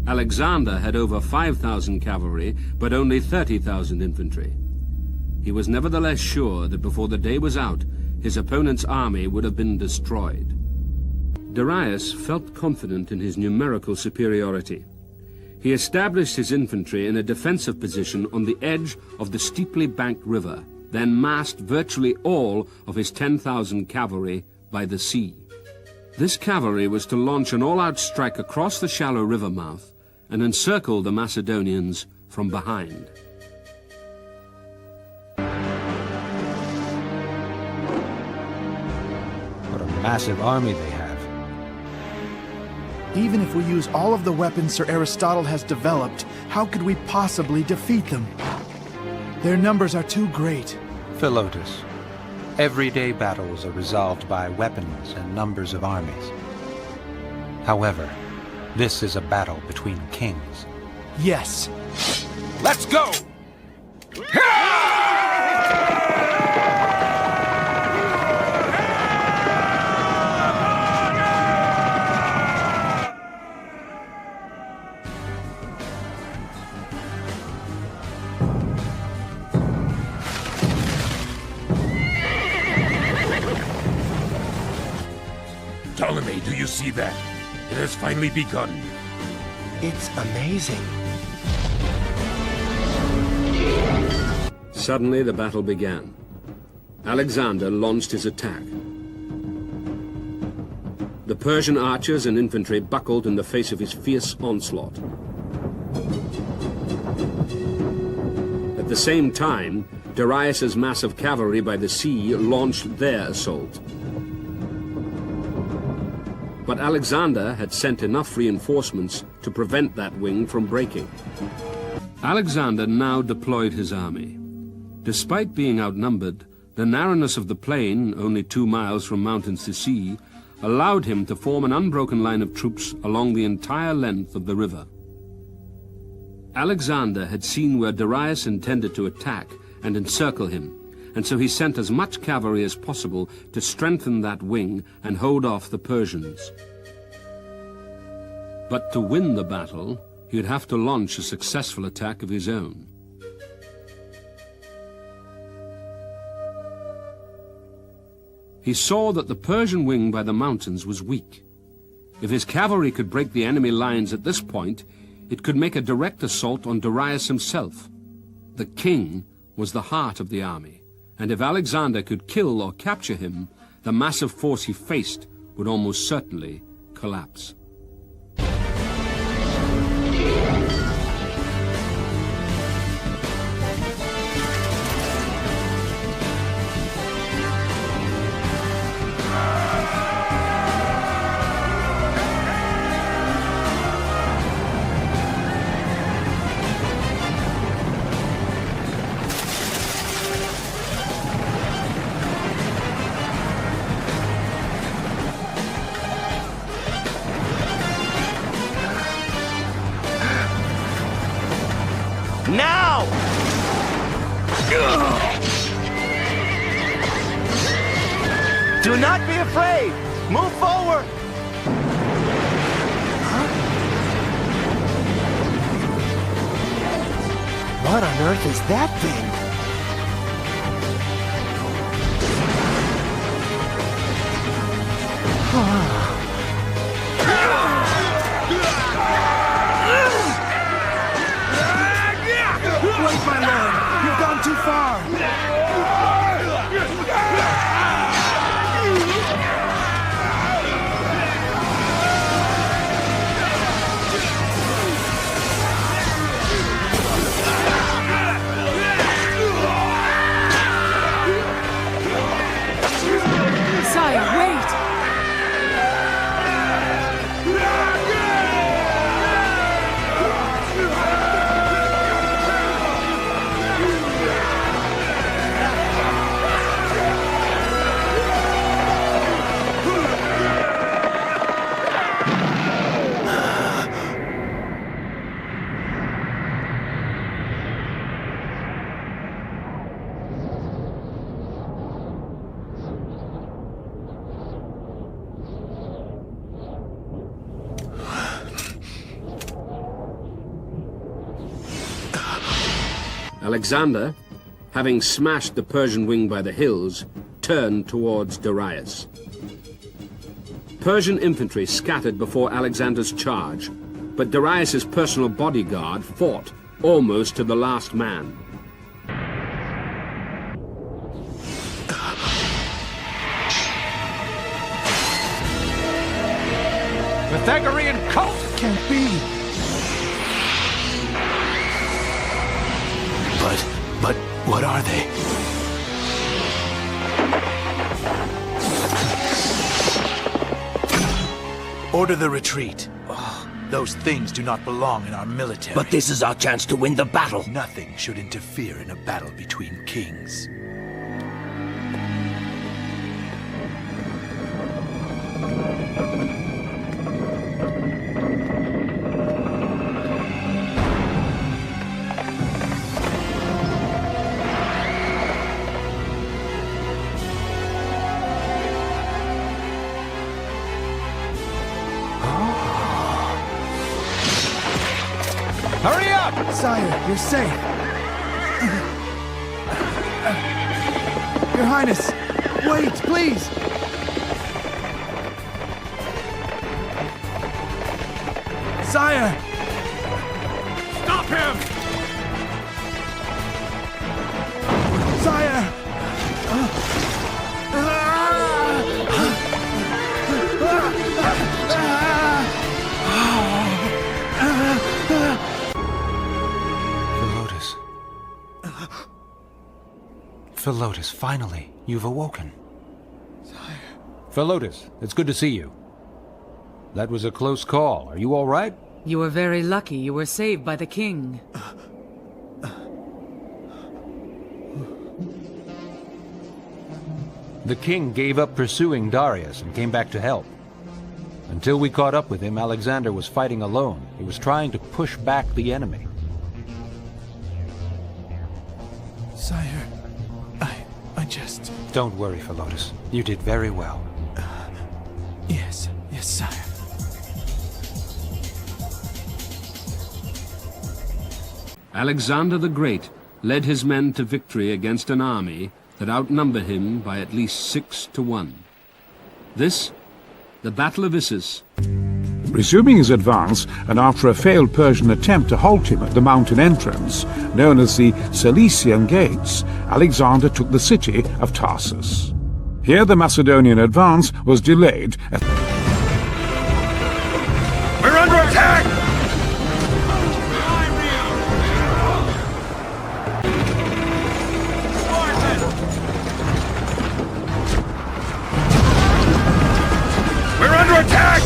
Alexander had over 5,000 cavalry, but only 30,000 infantry. He was nevertheless sure that before the day was out, his opponent's army would have been destroyed. Darius felt confident in his numerical superiority. He established his infantry in a defensive position on the edge of the steeply banked river, then massed virtually all of his 10,000 cavalry by the sea. This cavalry was to launch an all-out strike across the shallow river mouth and encircle the Macedonians from behind. What a massive army they have. Even if we use all of the weapons Sir Aristotle has developed, how could we possibly defeat them? Their numbers are too great. Philotas, everyday battles are resolved by weapons and numbers of armies. However, this is a battle between kings. Yes. Let's go! Do you see that? It has finally begun. It's amazing. Suddenly the battle began. Alexander launched his attack. The Persian archers and infantry buckled in the face of his fierce onslaught. At the same time, Darius's massive cavalry by the sea launched their assault. But Alexander had sent enough reinforcements to prevent that wing from breaking. Alexander now deployed his army. Despite being outnumbered, the narrowness of the plain, only 2 miles from mountains to sea, allowed him to form an unbroken line of troops along the entire length of the river. Alexander had seen where Darius intended to attack and encircle him, and so he sent as much cavalry as possible to strengthen that wing and hold off the Persians. But to win the battle, he'd have to launch a successful attack of his own. He saw that the Persian wing by the mountains was weak. If his cavalry could break the enemy lines at this point, it could make a direct assault on Darius himself. The king was the heart of the army, and if Alexander could kill or capture him, the massive force he faced would almost certainly collapse. Now! Do not be afraid! Move forward! What on earth is that thing? Wait, my lord! You've gone too far! Sire, wait! Alexander, having smashed the Persian wing by the hills, turned towards Darius. Persian infantry scattered before Alexander's charge, but Darius's personal bodyguard fought almost to the last man. Pythagorean cult! Can't be! But what are they? Order the retreat. Those things do not belong in our military. But this is our chance to win the battle. Nothing should interfere in a battle between kings. Hurry up! Sire, you're safe. Your Highness, wait, please! Sire! Stop him! Sire! Philotas, finally, you've awoken. Sire. Philotas, it's good to see you. That was a close call. Are you all right? You were very lucky you were saved by the king. The king gave up pursuing Darius and came back to help. Until we caught up with him, Alexander was fighting alone. He was trying to push back the enemy. Sire, I just... Don't worry, Philotas. You did very well. Yes, sire. Alexander the Great led his men to victory against an army that outnumbered him by at least 6 to 1. This, the Battle of Issus. Resuming his advance, and after a failed Persian attempt to halt him at the mountain entrance, known as the Cilician Gates, Alexander took the city of Tarsus. Here the Macedonian advance was delayed. We're under attack! We're under attack!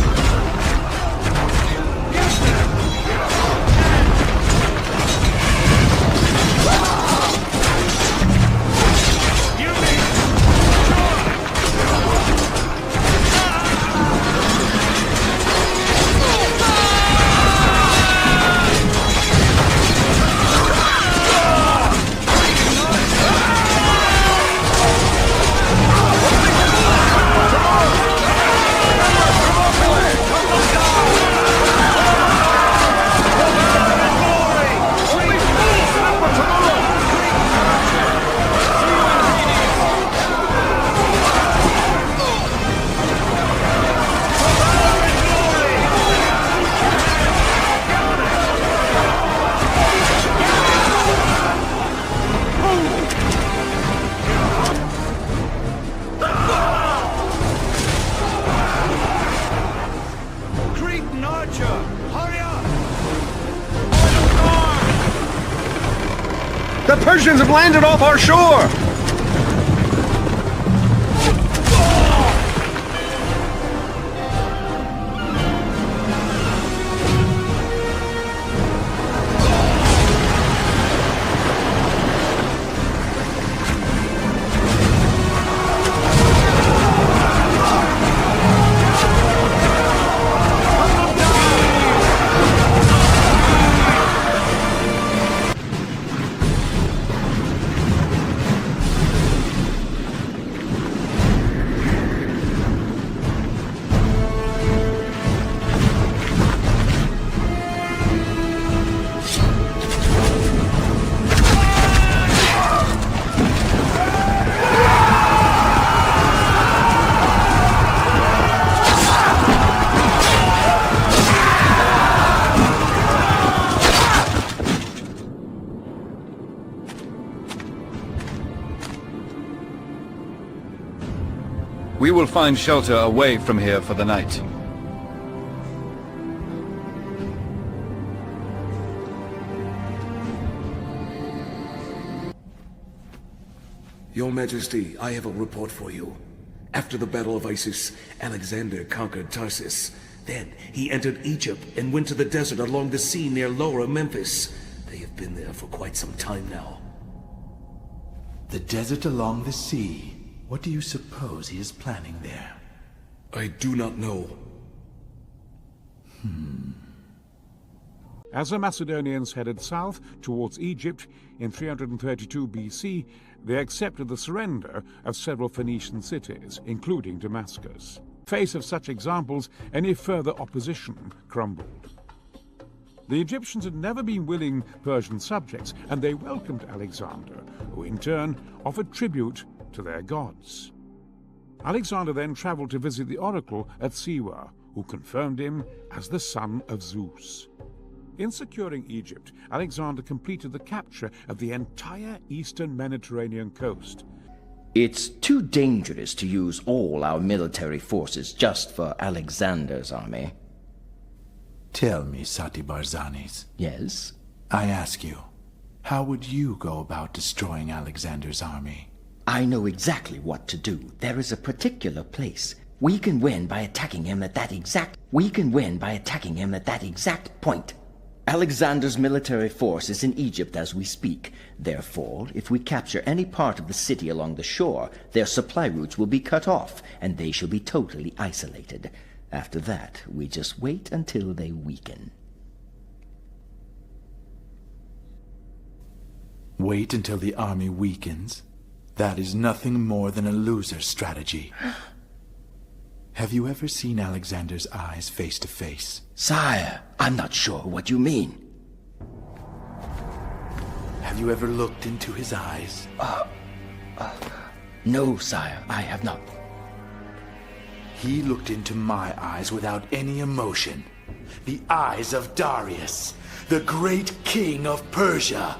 The Persians have landed off our shore! We will find shelter away from here for the night. Your Majesty, I have a report for you. After the Battle of Issus, Alexander conquered Tarsus. Then he entered Egypt and went to the desert along the sea near Lower Memphis. They have been there for quite some time now. The desert along the sea. What do you suppose he is planning there? I do not know. As the Macedonians headed south towards Egypt in 332 BC, they accepted the surrender of several Phoenician cities, including Damascus. In the face of such examples, any further opposition crumbled. The Egyptians had never been willing Persian subjects, and they welcomed Alexander, who in turn offered tribute to their gods. Alexander then traveled to visit the oracle at Siwa, who confirmed him as the son of Zeus. In securing Egypt, Alexander completed the capture of the entire eastern Mediterranean coast. It's too dangerous to use all our military forces just for Alexander's army. Tell me, Sati Barzanis. Yes? I ask you, how would you go about destroying Alexander's army? I know exactly what to do. There is a particular place. We can win by attacking him at that exact point. Alexander's military force is in Egypt as we speak. Therefore, if we capture any part of the city along the shore, their supply routes will be cut off, and they shall be totally isolated. After that, we just wait until they weaken. Wait until the army weakens? That is nothing more than a loser's strategy. Have you ever seen Alexander's eyes face to face? Sire, I'm not sure what you mean. Have you ever looked into his eyes? No, sire, I have not. He looked into my eyes without any emotion. The eyes of Darius, the great king of Persia.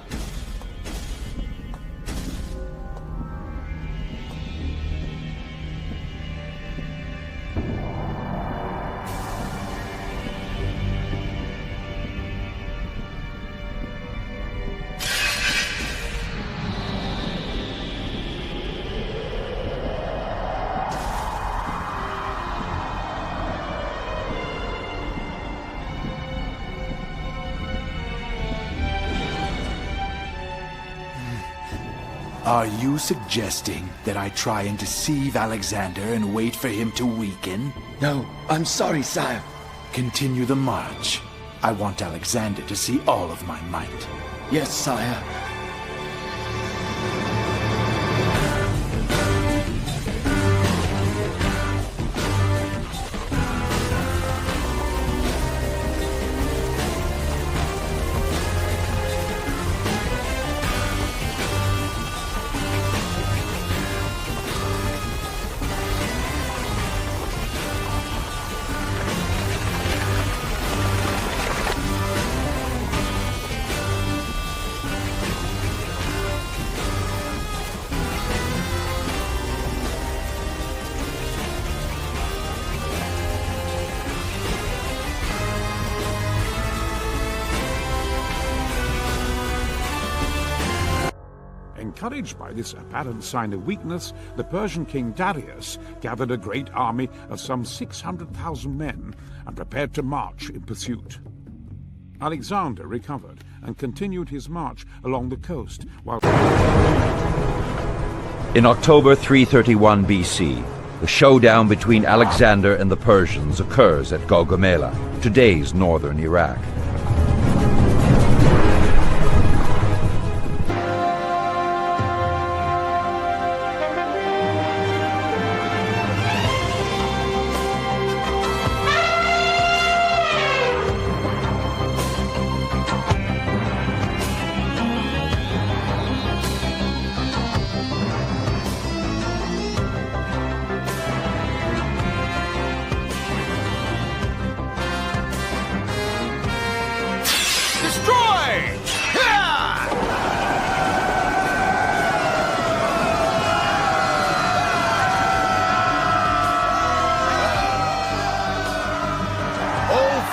Are you suggesting that I try and deceive Alexander and wait for him to weaken? No, I'm sorry, sire. Continue the march. I want Alexander to see all of my might. Yes, sire. Encouraged by this apparent sign of weakness, the Persian king Darius gathered a great army of some 600,000 men and prepared to march in pursuit. Alexander recovered and continued his march along the coast while... In October 331 BC, the showdown between Alexander and the Persians occurs at Gaugamela, today's northern Iraq.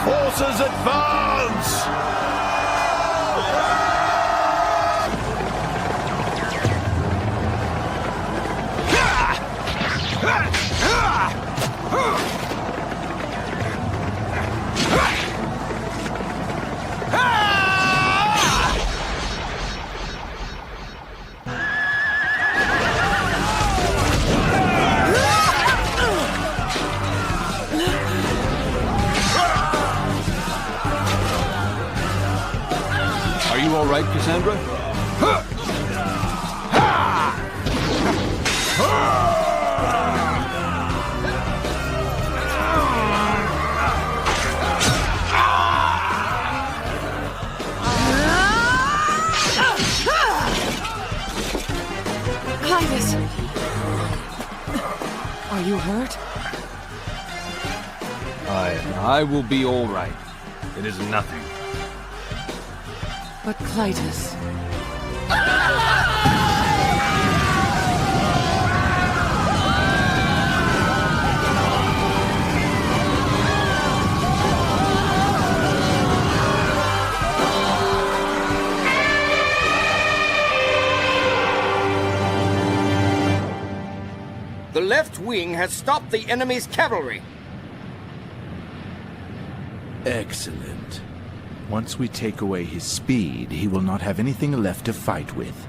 Forces advance! Are you all right, Cassandra? Highness! Are you hurt? I will be all right. It is nothing. But Clytus... The left wing has stopped the enemy's cavalry. Excellent. Once we take away his speed, he will not have anything left to fight with.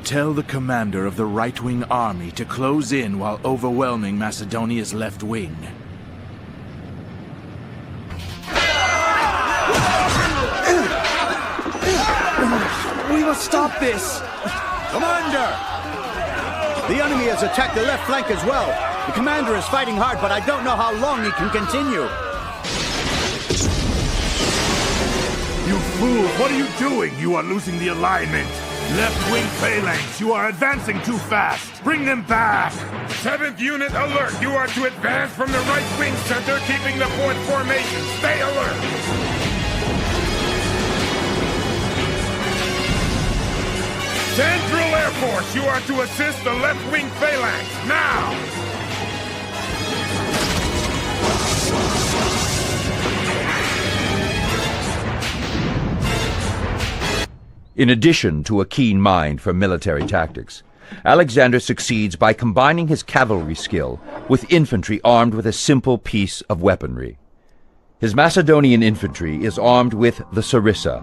Tell the commander of the right-wing army to close in while overwhelming Macedonia's left wing. We must stop this! Commander! The enemy has attacked the left flank as well. The commander is fighting hard, but I don't know how long he can continue. You fools, what are you doing? You are losing the alignment. Left wing phalanx, you are advancing too fast. Bring them back. 7th unit alert. You are to advance from the right wing center, keeping the 4th formation. Stay alert. Central Air Force, you are to assist the left wing phalanx, now! In addition to a keen mind for military tactics, Alexander succeeds by combining his cavalry skill with infantry armed with a simple piece of weaponry. His Macedonian infantry is armed with the sarissa,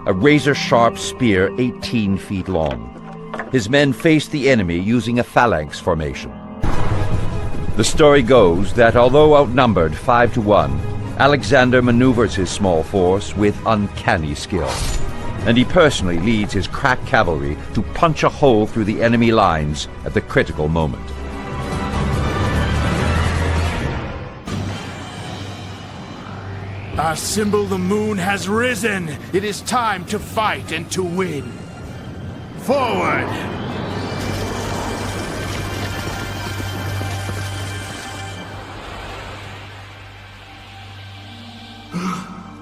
a razor-sharp spear 18 feet long. His men face the enemy using a phalanx formation. The story goes that although outnumbered 5-1, Alexander maneuvers his small force with uncanny skill, and he personally leads his crack cavalry to punch a hole through the enemy lines at the critical moment. Our symbol, the moon, has risen. It is time to fight and to win. Forward!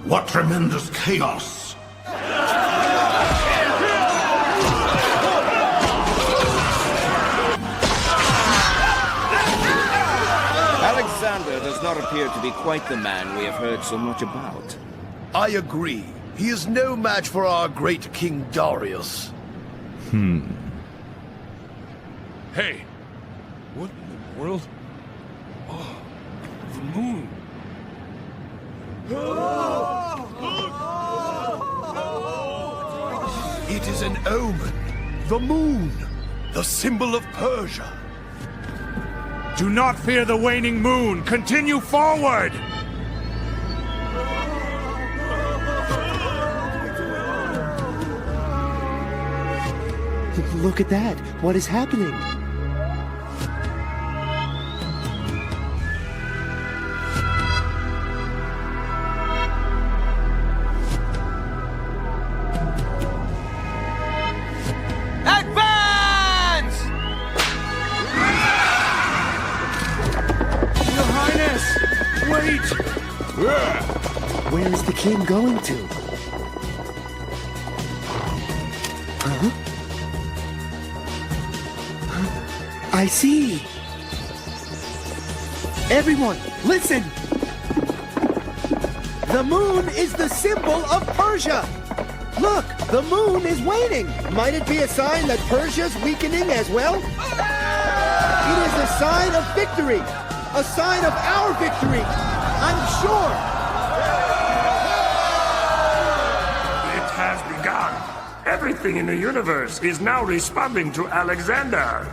What tremendous chaos! Alexander does not appear to be quite the man we have heard so much about. I agree. He is no match for our great King Darius. Hey, what in the world? Oh, the moon. It is an omen. The moon. The symbol of Persia. Do not fear the waning moon. Continue forward! Look at that. What is happening? Advance! Your Highness! Wait! Where is the king going to? Huh? I see. Everyone, listen! The moon is the symbol of Persia! Look, the moon is waning! Might it be a sign that Persia's weakening as well? It is a sign of victory! A sign of our victory! I'm sure! It has begun. Everything in the universe is now responding to Alexander.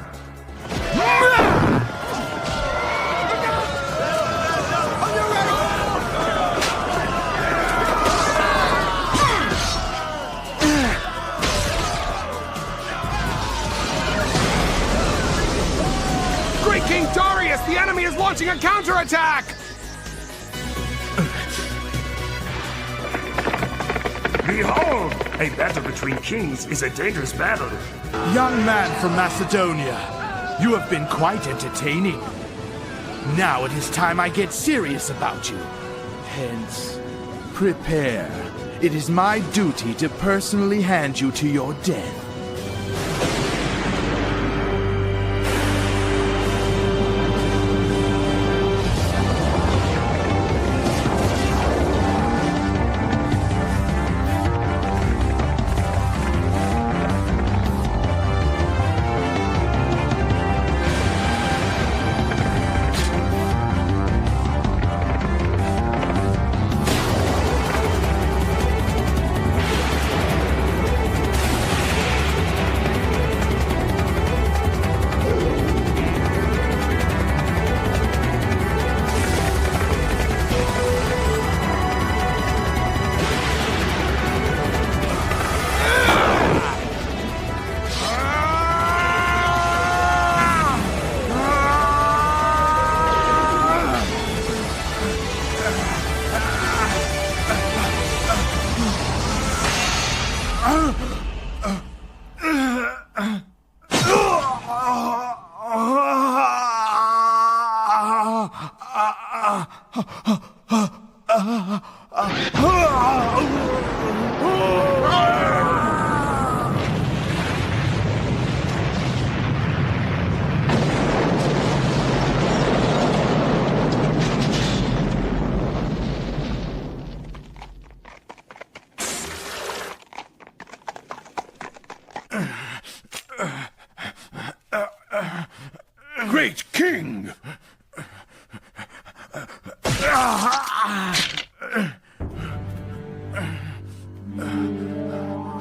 Great King Darius! The enemy is launching a counterattack! Behold! A battle between kings is a dangerous battle. Young man from Macedonia, you have been quite entertaining. Now it is time I get serious about you. Hence, prepare. It is my duty to personally hand you to your death. Great King!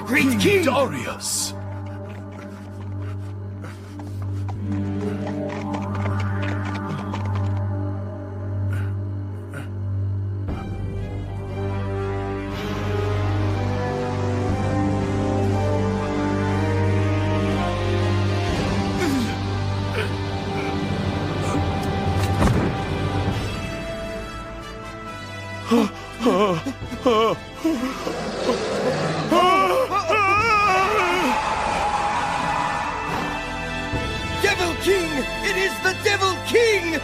Great King! Darius! Devil King! It is the Devil King!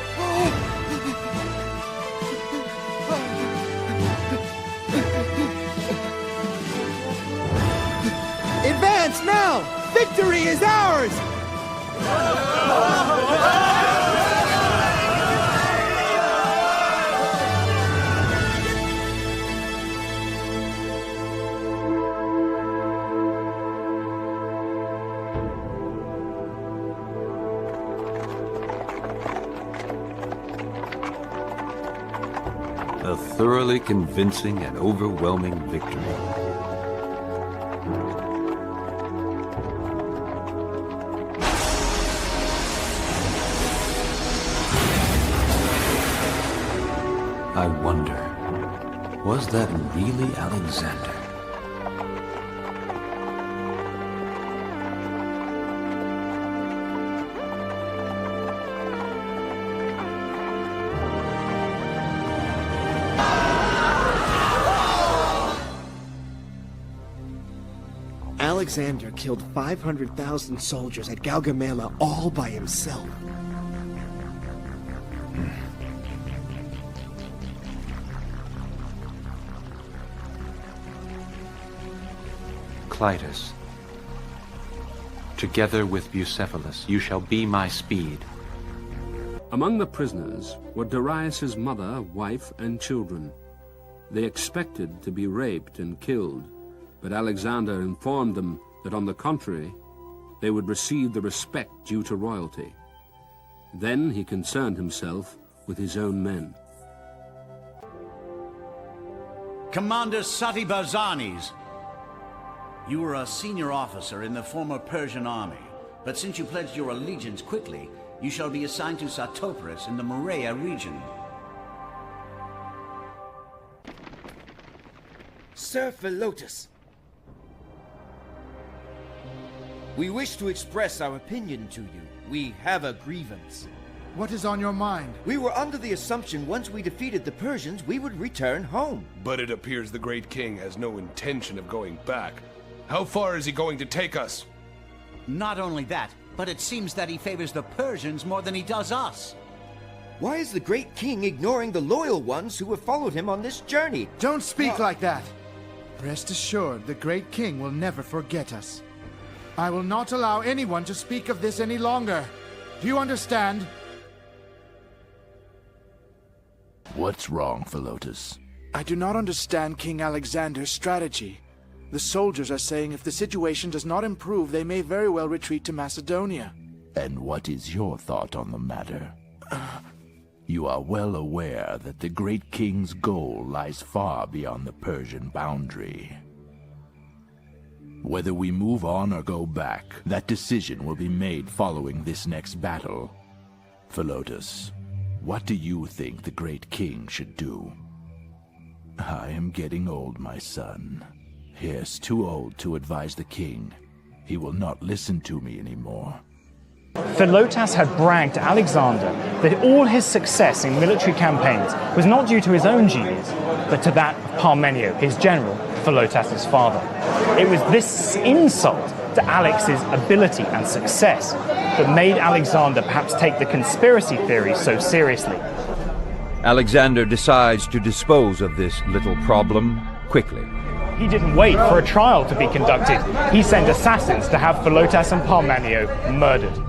Advance now! Victory is ours! A thoroughly convincing and overwhelming victory. I wonder, was that really Alexander? Alexander killed 500,000 soldiers at Gaugamela all by himself. Clytus, together with Bucephalus, you shall be my speed. Among the prisoners were Darius's mother, wife, and children. They expected to be raped and killed, but Alexander informed them that on the contrary, they would receive the respect due to royalty. Then he concerned himself with his own men. Commander Sati Barzanes, you were a senior officer in the former Persian army, but since you pledged your allegiance quickly, you shall be assigned to Satoporis in the Morea region. Sir Philotas, we wish to express our opinion to you. We have a grievance. What is on your mind? We were under the assumption once we defeated the Persians, we would return home. But it appears the Great King has no intention of going back. How far is he going to take us? Not only that, but it seems that he favors the Persians more than he does us. Why is the great king ignoring the loyal ones who have followed him on this journey? Don't speak like that. Rest assured, the great king will never forget us. I will not allow anyone to speak of this any longer. Do you understand? What's wrong, Philotas? I do not understand King Alexander's strategy. The soldiers are saying if the situation does not improve, they may very well retreat to Macedonia. And what is your thought on the matter? You are well aware that the great king's goal lies far beyond the Persian boundary. Whether we move on or go back, that decision will be made following this next battle. Philotas, what do you think the great king should do? I am getting old, my son. Yes, too old to advise the king. He will not listen to me anymore. Philotas had bragged to Alexander that all his success in military campaigns was not due to his own genius, but to that of Parmenio, his general, Philotas' father. It was this insult to Alex's ability and success that made Alexander perhaps take the conspiracy theory so seriously. Alexander decides to dispose of this little problem quickly. He didn't wait for a trial to be conducted. He sent assassins to have Philotas and Parmenio murdered.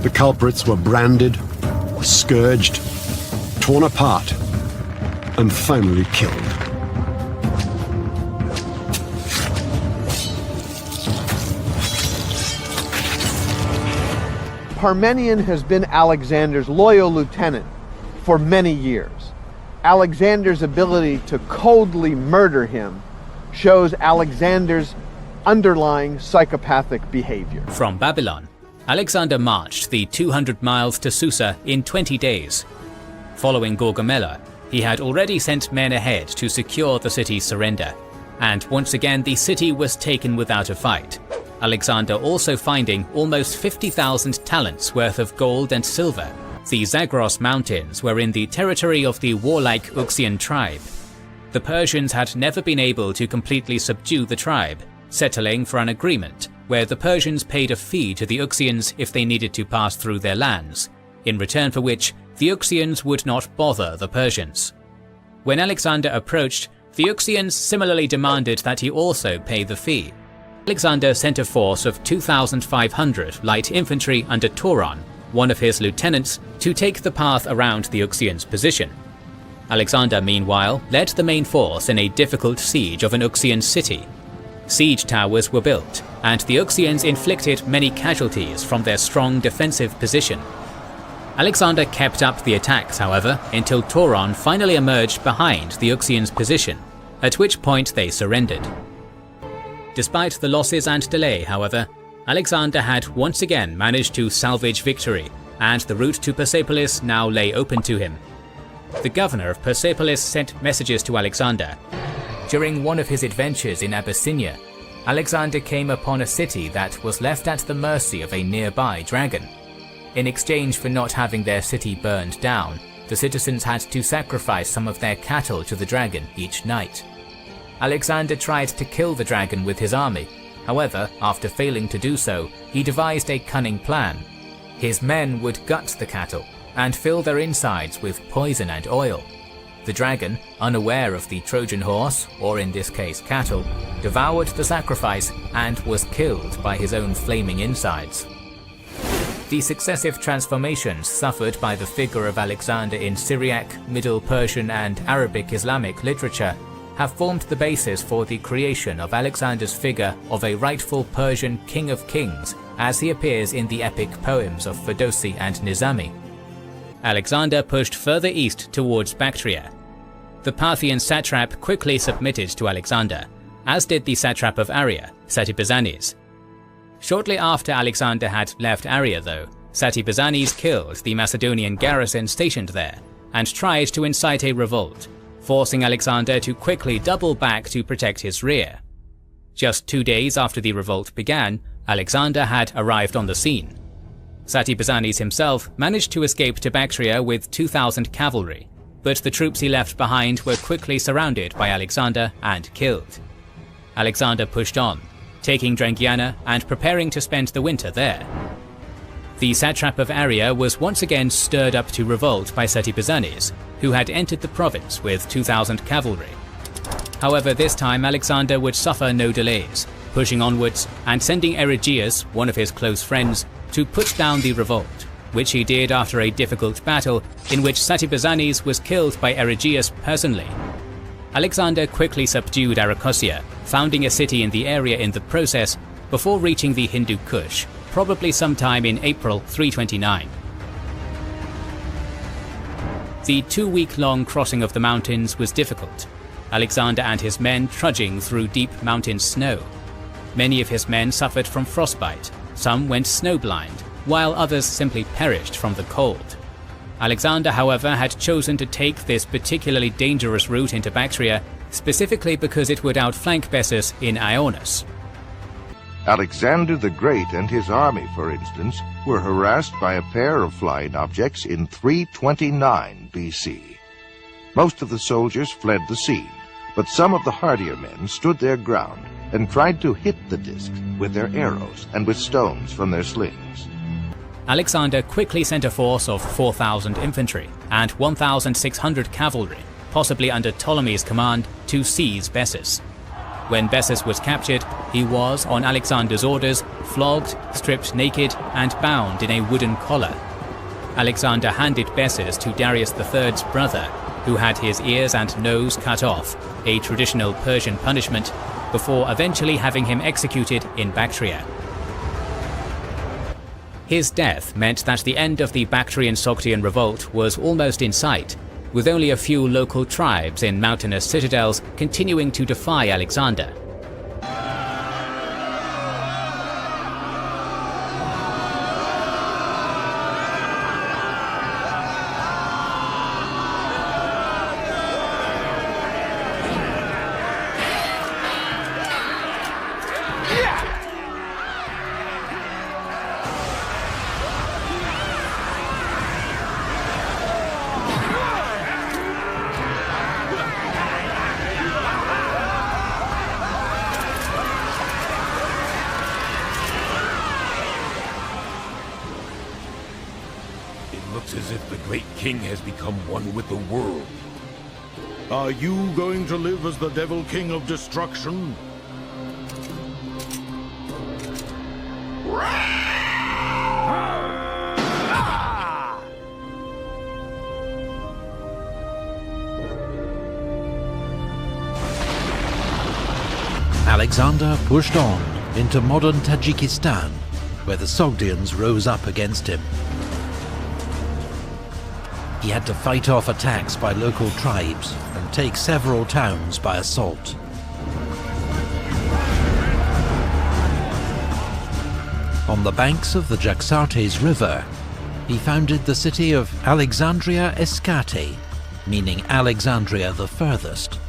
The culprits were branded, scourged, torn apart, and finally killed. Parmenion has been Alexander's loyal lieutenant for many years. Alexander's ability to coldly murder him shows Alexander's underlying psychopathic behavior. From Babylon, Alexander marched the 200 miles to Susa in 20 days. Following Gaugamela, he had already sent men ahead to secure the city's surrender, and once again the city was taken without a fight. Alexander also finding almost 50,000 talents worth of gold and silver. The Zagros Mountains were in the territory of the warlike Uxian tribe. The Persians had never been able to completely subdue the tribe, settling for an agreement where the Persians paid a fee to the Uxians if they needed to pass through their lands, in return for which the Uxians would not bother the Persians. When Alexander approached, the Uxians similarly demanded that he also pay the fee. Alexander sent a force of 2,500 light infantry under Toron, one of his lieutenants, to take the path around the Uxians' position. Alexander, meanwhile, led the main force in a difficult siege of an Uxian city. Siege towers were built, and the Uxians inflicted many casualties from their strong defensive position. Alexander kept up the attacks, however, until Toron finally emerged behind the Uxians' position, at which point they surrendered. Despite the losses and delay, however, Alexander had once again managed to salvage victory, and the route to Persepolis now lay open to him. The governor of Persepolis sent messages to Alexander. During one of his adventures in Abyssinia, Alexander came upon a city that was left at the mercy of a nearby dragon. In exchange for not having their city burned down, the citizens had to sacrifice some of their cattle to the dragon each night. Alexander tried to kill the dragon with his army. However, after failing to do so, he devised a cunning plan. His men would gut the cattle and fill their insides with poison and oil. The dragon, unaware of the Trojan horse, or in this case cattle, devoured the sacrifice and was killed by his own flaming insides. The successive transformations suffered by the figure of Alexander in Syriac, Middle Persian and Arabic Islamic literature have formed the basis for the creation of Alexander's figure of a rightful Persian king of kings as he appears in the epic poems of Ferdowsi and Nizami. Alexander pushed further east towards Bactria. The Parthian satrap quickly submitted to Alexander, as did the satrap of Aria, Satybazanes. Shortly after Alexander had left Aria though, Satybazanes killed the Macedonian garrison stationed there and tried to incite a revolt, forcing Alexander to quickly double back to protect his rear. Just 2 days after the revolt began, Alexander had arrived on the scene. Satybazanes himself managed to escape to Bactria with 2,000 cavalry, but the troops he left behind were quickly surrounded by Alexander and killed. Alexander pushed on, taking Drangiana and preparing to spend the winter there. The satrap of Aria was once again stirred up to revolt by Satybazanes, who had entered the province with 2,000 cavalry. However, this time Alexander would suffer no delays, pushing onwards and sending Erigyius, one of his close friends, to put down the revolt, which he did after a difficult battle in which Satybazanes was killed by Erigyius personally. Alexander quickly subdued Arachosia, founding a city in the area in the process, before reaching the Hindu Kush, probably sometime in April 329. The 2-week-long crossing of the mountains was difficult, Alexander and his men trudging through deep mountain snow. Many of his men suffered from frostbite, some went snowblind, while others simply perished from the cold. Alexander, however, had chosen to take this particularly dangerous route into Bactria, specifically because it would outflank Bessus in Ionis. Alexander the Great and his army, for instance, were harassed by a pair of flying objects in 329 BC. Most of the soldiers fled the scene, but some of the hardier men stood their ground and tried to hit the discs with their arrows and with stones from their slings. Alexander quickly sent a force of 4,000 infantry and 1,600 cavalry, possibly under Ptolemy's command, to seize Bessus. When Bessus was captured, he was, on Alexander's orders, flogged, stripped naked, and bound in a wooden collar. Alexander handed Bessus to Darius III's brother, who had his ears and nose cut off, a traditional Persian punishment, before eventually having him executed in Bactria. His death meant that the end of the Bactrian-Sogdian revolt was almost in sight, with only a few local tribes in mountainous citadels continuing to defy Alexander. As if the great king has become one with the world. Are you going to live as the Devil King of Destruction? Alexander pushed on into modern Tajikistan, where the Sogdians rose up against him. He had to fight off attacks by local tribes and take several towns by assault. On the banks of the Jaxartes River, he founded the city of Alexandria Escate, meaning Alexandria the Furthest,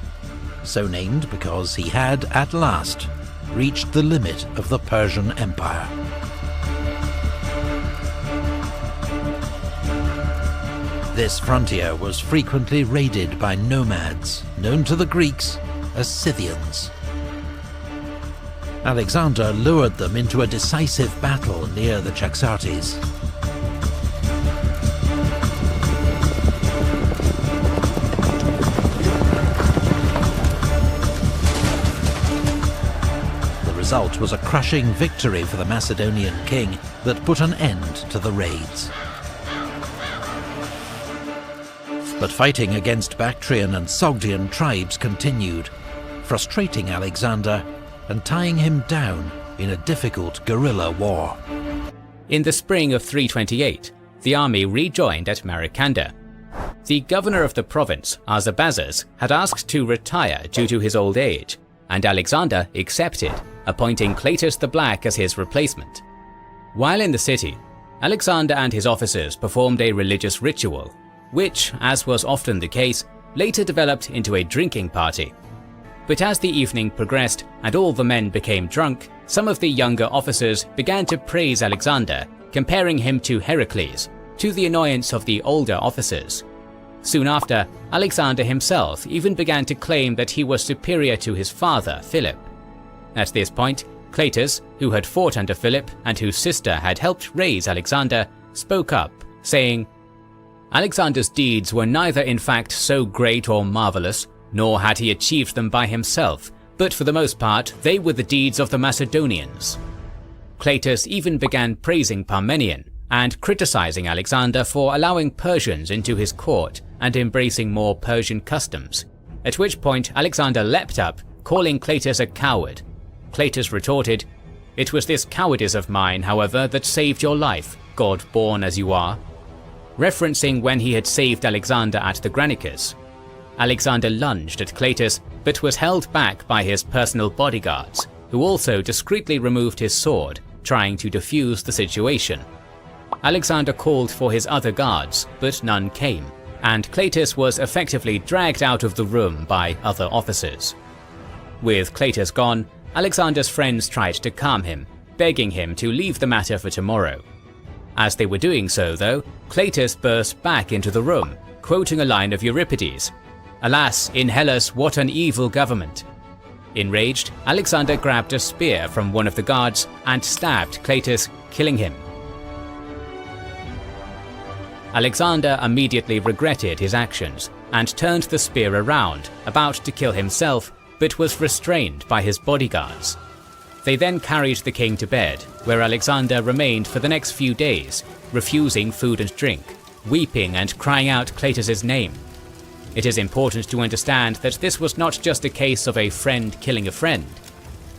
so named because he had, at last, reached the limit of the Persian Empire. This frontier was frequently raided by nomads, known to the Greeks as Scythians. Alexander lured them into a decisive battle near the Jaxartes. The result was a crushing victory for the Macedonian king that put an end to the raids. But fighting against Bactrian and Sogdian tribes continued, frustrating Alexander and tying him down in a difficult guerrilla war. In the spring of 328, the army rejoined at Marikanda. The governor of the province, Artabazes, had asked to retire due to his old age, and Alexander accepted, appointing Cletus the Black as his replacement. While in the city, Alexander and his officers performed a religious ritual, which, as was often the case, later developed into a drinking party. But as the evening progressed and all the men became drunk, some of the younger officers began to praise Alexander, comparing him to Heracles, to the annoyance of the older officers. Soon after, Alexander himself even began to claim that he was superior to his father, Philip. At this point, Cleitus, who had fought under Philip and whose sister had helped raise Alexander, spoke up, saying, "Alexander's deeds were neither in fact so great or marvelous, nor had he achieved them by himself, but for the most part they were the deeds of the Macedonians." Cleitus even began praising Parmenion and criticizing Alexander for allowing Persians into his court and embracing more Persian customs, at which point Alexander leapt up, calling Cleitus a coward. Cleitus retorted, "It was this cowardice of mine, however, that saved your life, god-born as you are," referencing when he had saved Alexander at the Granicus. Alexander lunged at Cleitus, but was held back by his personal bodyguards, who also discreetly removed his sword, trying to defuse the situation. Alexander called for his other guards, but none came, and Cleitus was effectively dragged out of the room by other officers. With Cleitus gone, Alexander's friends tried to calm him, begging him to leave the matter for tomorrow. As they were doing so, though, Cleitus burst back into the room, quoting a line of Euripides, "Alas, in Hellas what an evil government." Enraged, Alexander grabbed a spear from one of the guards and stabbed Cleitus, killing him. Alexander immediately regretted his actions and turned the spear around, about to kill himself, but was restrained by his bodyguards. They then carried the king to bed, where Alexander remained for the next few days, refusing food and drink, weeping and crying out Cleitus's name. It is important to understand that this was not just a case of a friend killing a friend.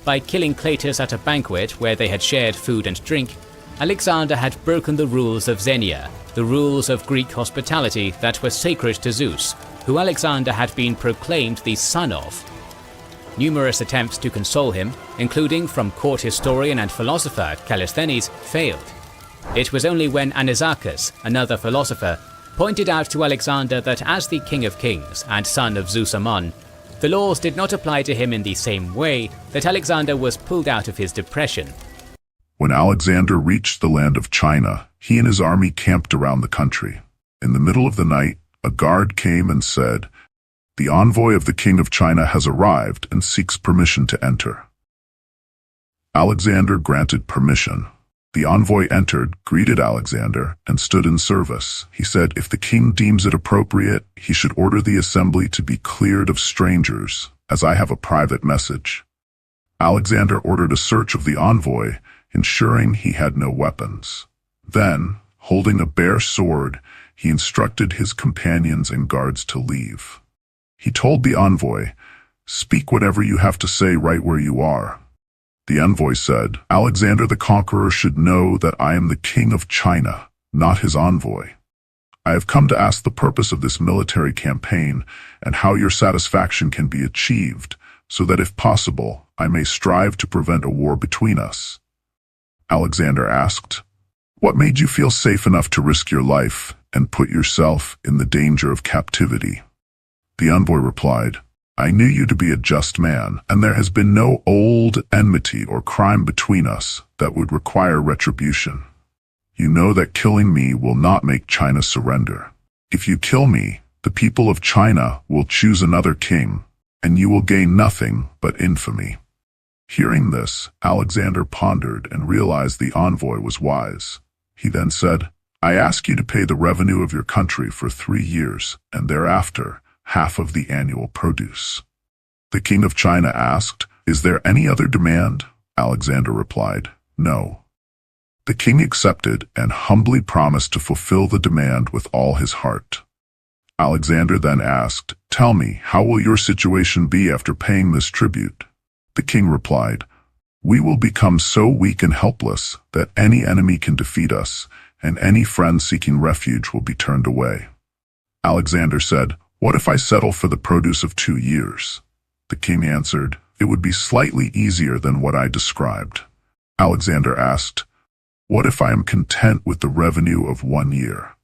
By killing Cleitus at a banquet where they had shared food and drink, Alexander had broken the rules of Xenia, the rules of Greek hospitality that were sacred to Zeus, who Alexander had been proclaimed the son of. Numerous attempts to console him, including from court historian and philosopher Callisthenes, failed. It was only when Anisakis, another philosopher, pointed out to Alexander that as the king of kings and son of Zeus Ammon, the laws did not apply to him in the same way, that Alexander was pulled out of his depression. When Alexander reached the land of China, he and his army camped around the country. In the middle of the night, a guard came and said, "The envoy of the king of China has arrived and seeks permission to enter." Alexander granted permission. The envoy entered, greeted Alexander, and stood in service. He said if the king deems it appropriate, he should order the assembly to be cleared of strangers, as I have a private message. Alexander ordered a search of the envoy, ensuring he had no weapons. Then, holding a bare sword, he instructed his companions and guards to leave. He told the envoy, "Speak whatever you have to say right where you are." The envoy said, "Alexander the Conqueror should know that I am the king of China, not his envoy. I have come to ask the purpose of this military campaign and how your satisfaction can be achieved, so that if possible, I may strive to prevent a war between us." Alexander asked, "What made you feel safe enough to risk your life and put yourself in the danger of captivity?" The envoy replied, "I knew you to be a just man, and there has been no old enmity or crime between us that would require retribution. You know that killing me will not make China surrender. If you kill me, the people of China will choose another king, and you will gain nothing but infamy." Hearing this, Alexander pondered and realized the envoy was wise. He then said, "I ask you to pay the revenue of your country for 3 years, and thereafter, half of the annual produce." The king of China asked, "Is there any other demand?" Alexander replied, "No." The king accepted and humbly promised to fulfill the demand with all his heart. Alexander then asked, "Tell me, how will your situation be after paying this tribute?" The king replied, "We will become so weak and helpless that any enemy can defeat us, and any friend seeking refuge will be turned away." Alexander said, "What if I settle for the produce of 2 years?" The king answered, "It would be slightly easier than what I described." Alexander asked, "What if I am content with the revenue of 1 year?"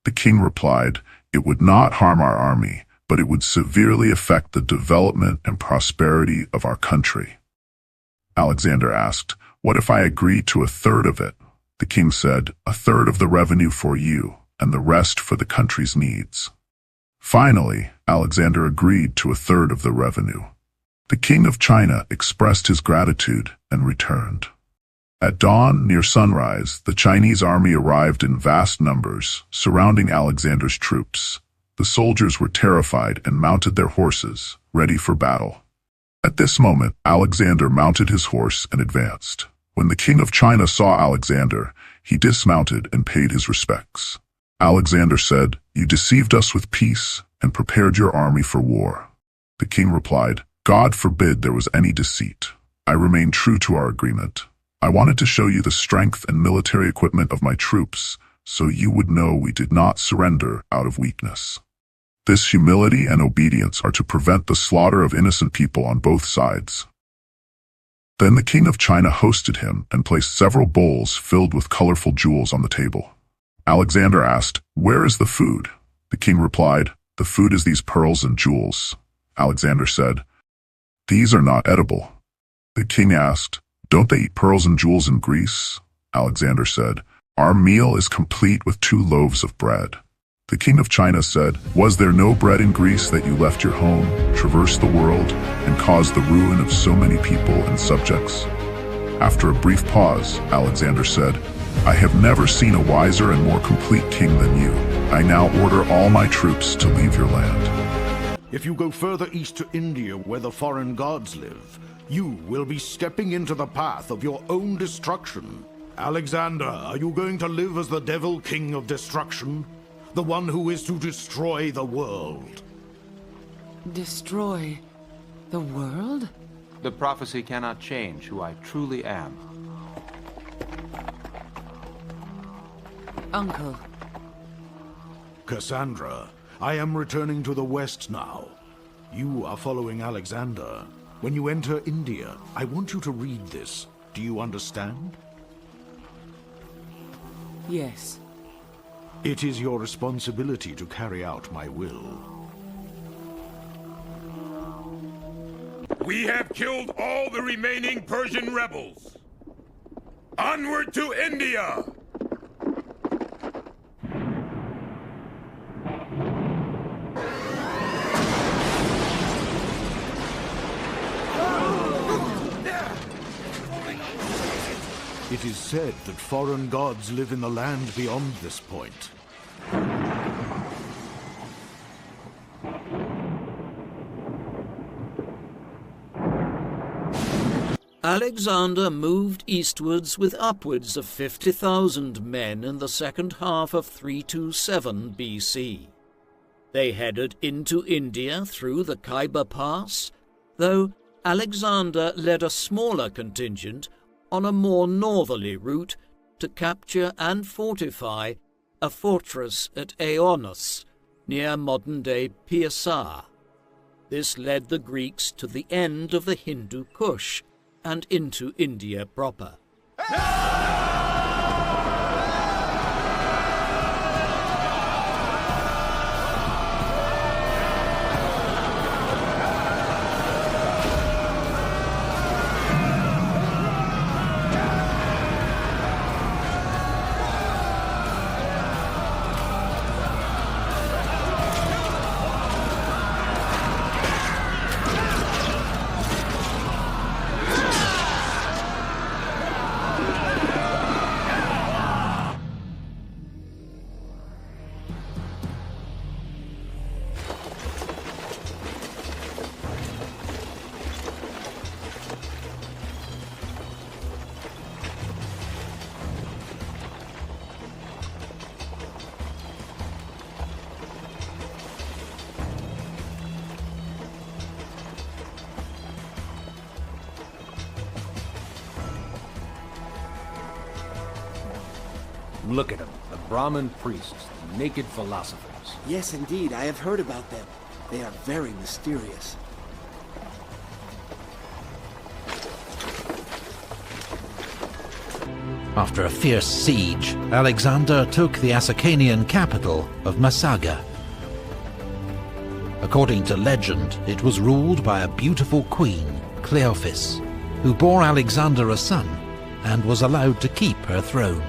The king replied, "It would not harm our army, but it would severely affect the development and prosperity of our country." Alexander asked, "What if I agree to 1/3 of it?" The king said, "A third of the revenue for you, and the rest for the country's needs." Finally, Alexander agreed to a third of the revenue. The king of China expressed his gratitude and returned. At dawn, near sunrise, the Chinese army arrived in vast numbers, surrounding Alexander's troops. The soldiers were terrified and mounted their horses, ready for battle. At this moment, Alexander mounted his horse and advanced. When the king of China saw Alexander, he dismounted and paid his respects. Alexander said, "You deceived us with peace and prepared your army for war." The king replied, "God forbid there was any deceit. I remain true to our agreement. I wanted to show you the strength and military equipment of my troops, so you would know we did not surrender out of weakness." This humility and obedience are to prevent the slaughter of innocent people on both sides. Then the king of China hosted him and placed several bowls filled with colorful jewels on the table. Alexander asked, "Where is the food?" The king replied, "The food is these pearls and jewels." Alexander said, "These are not edible." The king asked, "Don't they eat pearls and jewels in Greece?" Alexander said, "Our meal is complete with 2 loaves of bread." The king of China said, "Was there no bread in Greece that you left your home, traversed the world, and caused the ruin of so many people and subjects?" After a brief pause, Alexander said, "I have never seen a wiser and more complete king than you. I now order all my troops to leave your land." If you go further east to India where the foreign gods live, you will be stepping into the path of your own destruction. Alexander, are you going to live as the Devil King of Destruction? The one who is to destroy the world? Destroy the world? The prophecy cannot change who I truly am. Uncle. Cassandra, I am returning to the west now. You are following Alexander. When you enter India, I want you to read this. Do you understand? Yes. It is your responsibility to carry out my will. We have killed all the remaining Persian rebels. Onward to India! It is said that foreign gods live in the land beyond this point. Alexander moved eastwards with upwards of 50,000 men in the second half of 327 BC. They headed into India through the Khyber Pass, though Alexander led a smaller contingent on a more northerly route to capture and fortify a fortress at Aeonos, near modern-day Piasa. This led the Greeks to the end of the Hindu Kush and into India proper. Look at them, the Brahmin priests, the naked philosophers. Yes, indeed, I have heard about them. They are very mysterious. After a fierce siege, Alexander took the Ascanian capital of Massaga. According to legend, it was ruled by a beautiful queen, Cleophas, who bore Alexander a son and was allowed to keep her throne.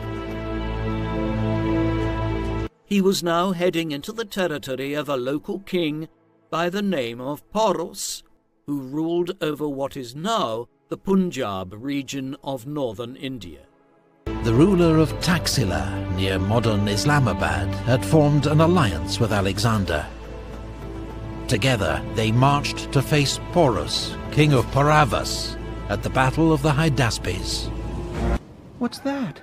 He was now heading into the territory of a local king by the name of Porus, who ruled over what is now the Punjab region of northern India. The ruler of Taxila, near modern Islamabad, had formed an alliance with Alexander. Together, they marched to face Porus, king of Pauravas, at the Battle of the Hydaspes. What's that?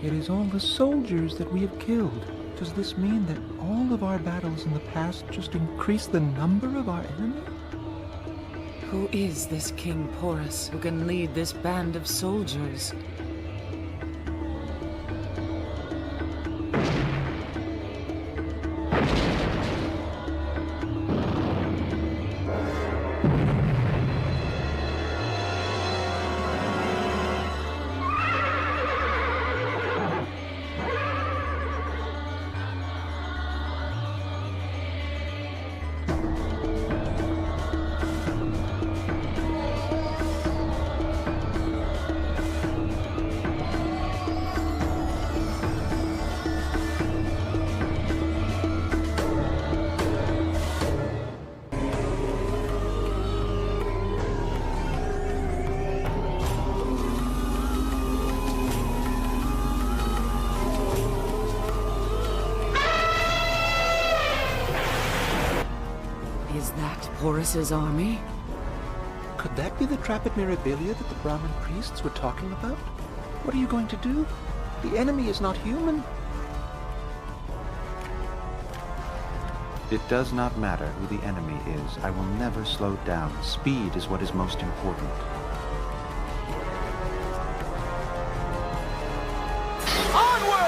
It is all the soldiers that we have killed. Does this mean that all of our battles in the past just increased the number of our enemy? Who is this King Porus who can lead this band of soldiers? Is that Porus's army? Could that be the Trapid Mirabilia that the Brahmin priests were talking about? What are you going to do? The enemy is not human. It does not matter who the enemy is. I will never slow down. Speed is what is most important. Onward!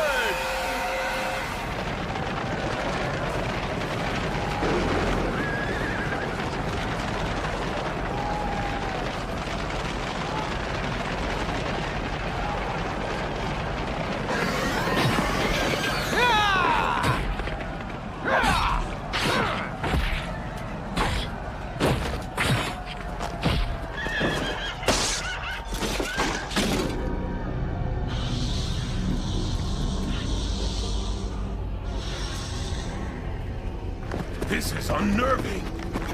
This is unnerving.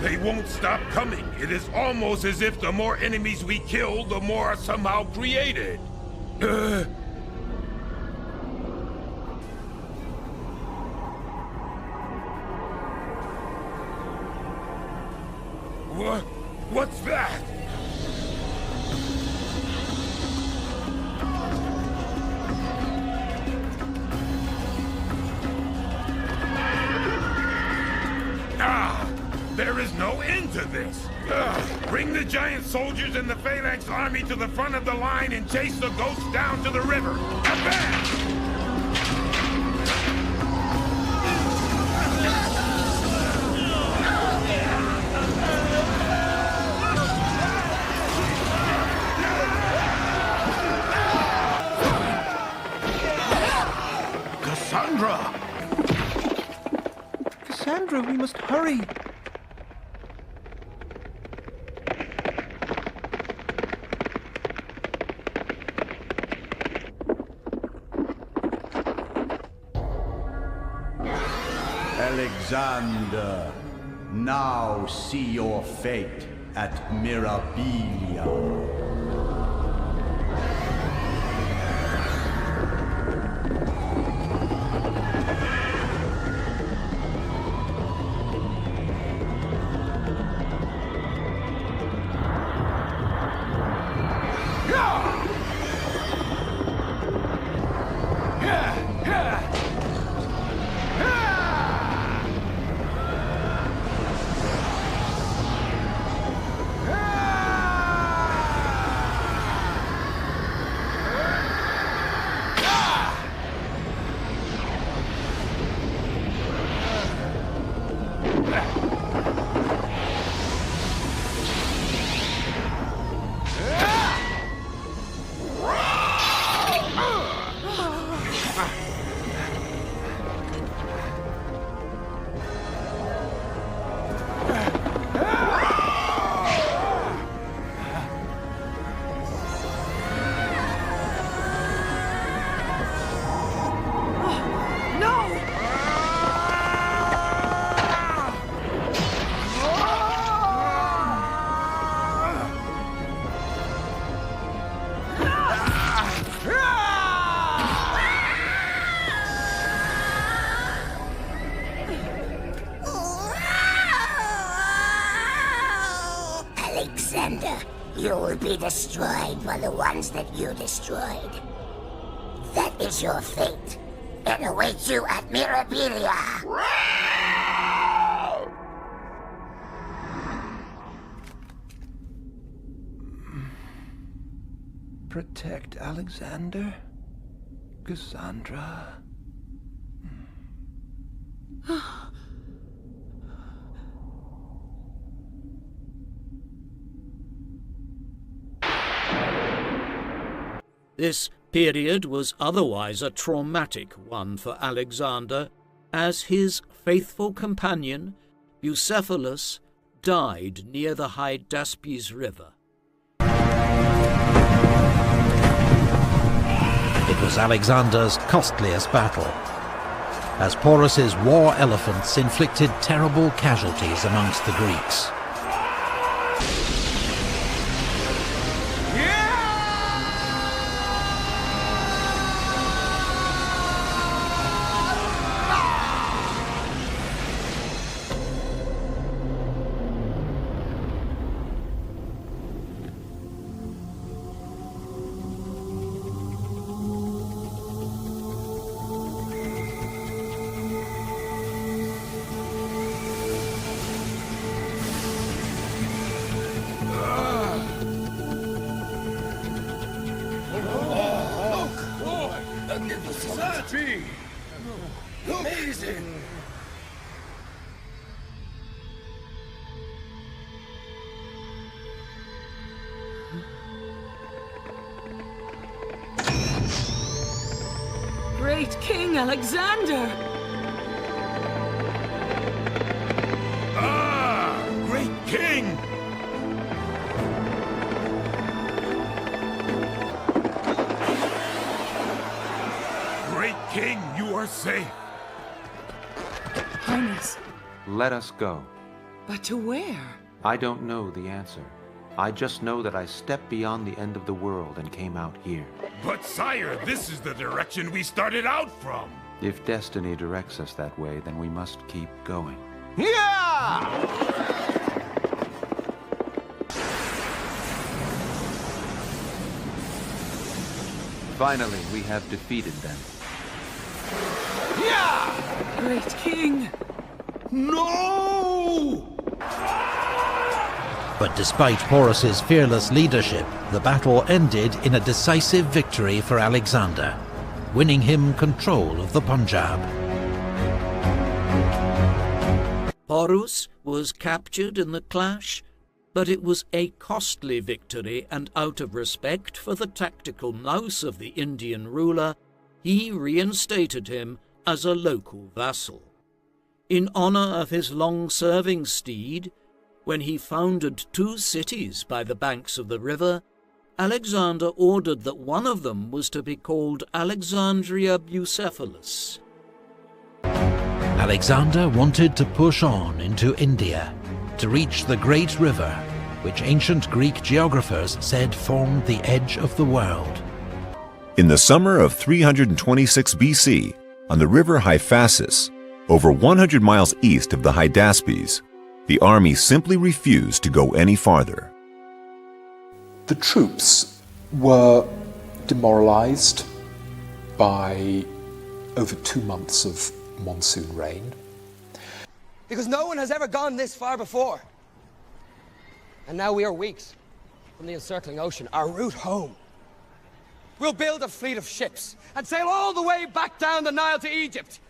They won't stop coming. It is almost as if the more enemies we kill, the more are somehow created. What's that? There is no end to this. Bring the giant soldiers and the phalanx army to the front of the line and chase the ghosts down to the river. Advance! Cassandra! Cassandra, we must hurry! Alexander, now see your fate at Mirabilia. You will be destroyed by the ones that you destroyed. That is your fate. It awaits you at Mirabilia. Protect Alexander? Cassandra? This period was otherwise a traumatic one for Alexander, as his faithful companion, Bucephalus, died near the Hydaspes River. It was Alexander's costliest battle, as Porus's war elephants inflicted terrible casualties amongst the Greeks. Amazing! Great King Alexander! Ah! Great King! Great King, you are safe. Highness. Let us go. But to where? I don't know the answer. I just know that I stepped beyond the end of the world and came out here. But sire, this is the direction we started out from. If destiny directs us that way, then we must keep going. Yeah! Finally, we have defeated them. Yeah! Great King! No! But despite Porus's fearless leadership, the battle ended in a decisive victory for Alexander, winning him control of the Punjab. Porus was captured in the clash, but it was a costly victory, and out of respect for the tactical nous of the Indian ruler, he reinstated him as a local vassal. In honor of his long-serving steed, when he founded 2 cities by the banks of the river, Alexander ordered that one of them was to be called Alexandria Bucephalus. Alexander wanted to push on into India, to reach the great river, which ancient Greek geographers said formed the edge of the world. In the summer of 326 BC, on the river Hyphasis, over 100 miles east of the Hydaspes, the army simply refused to go any farther. The troops were demoralized by over 2 months of monsoon rain. Because no one has ever gone this far before. And now we are weeks from the encircling ocean, our route home. We'll build a fleet of ships and sail all the way back down the Nile to Egypt.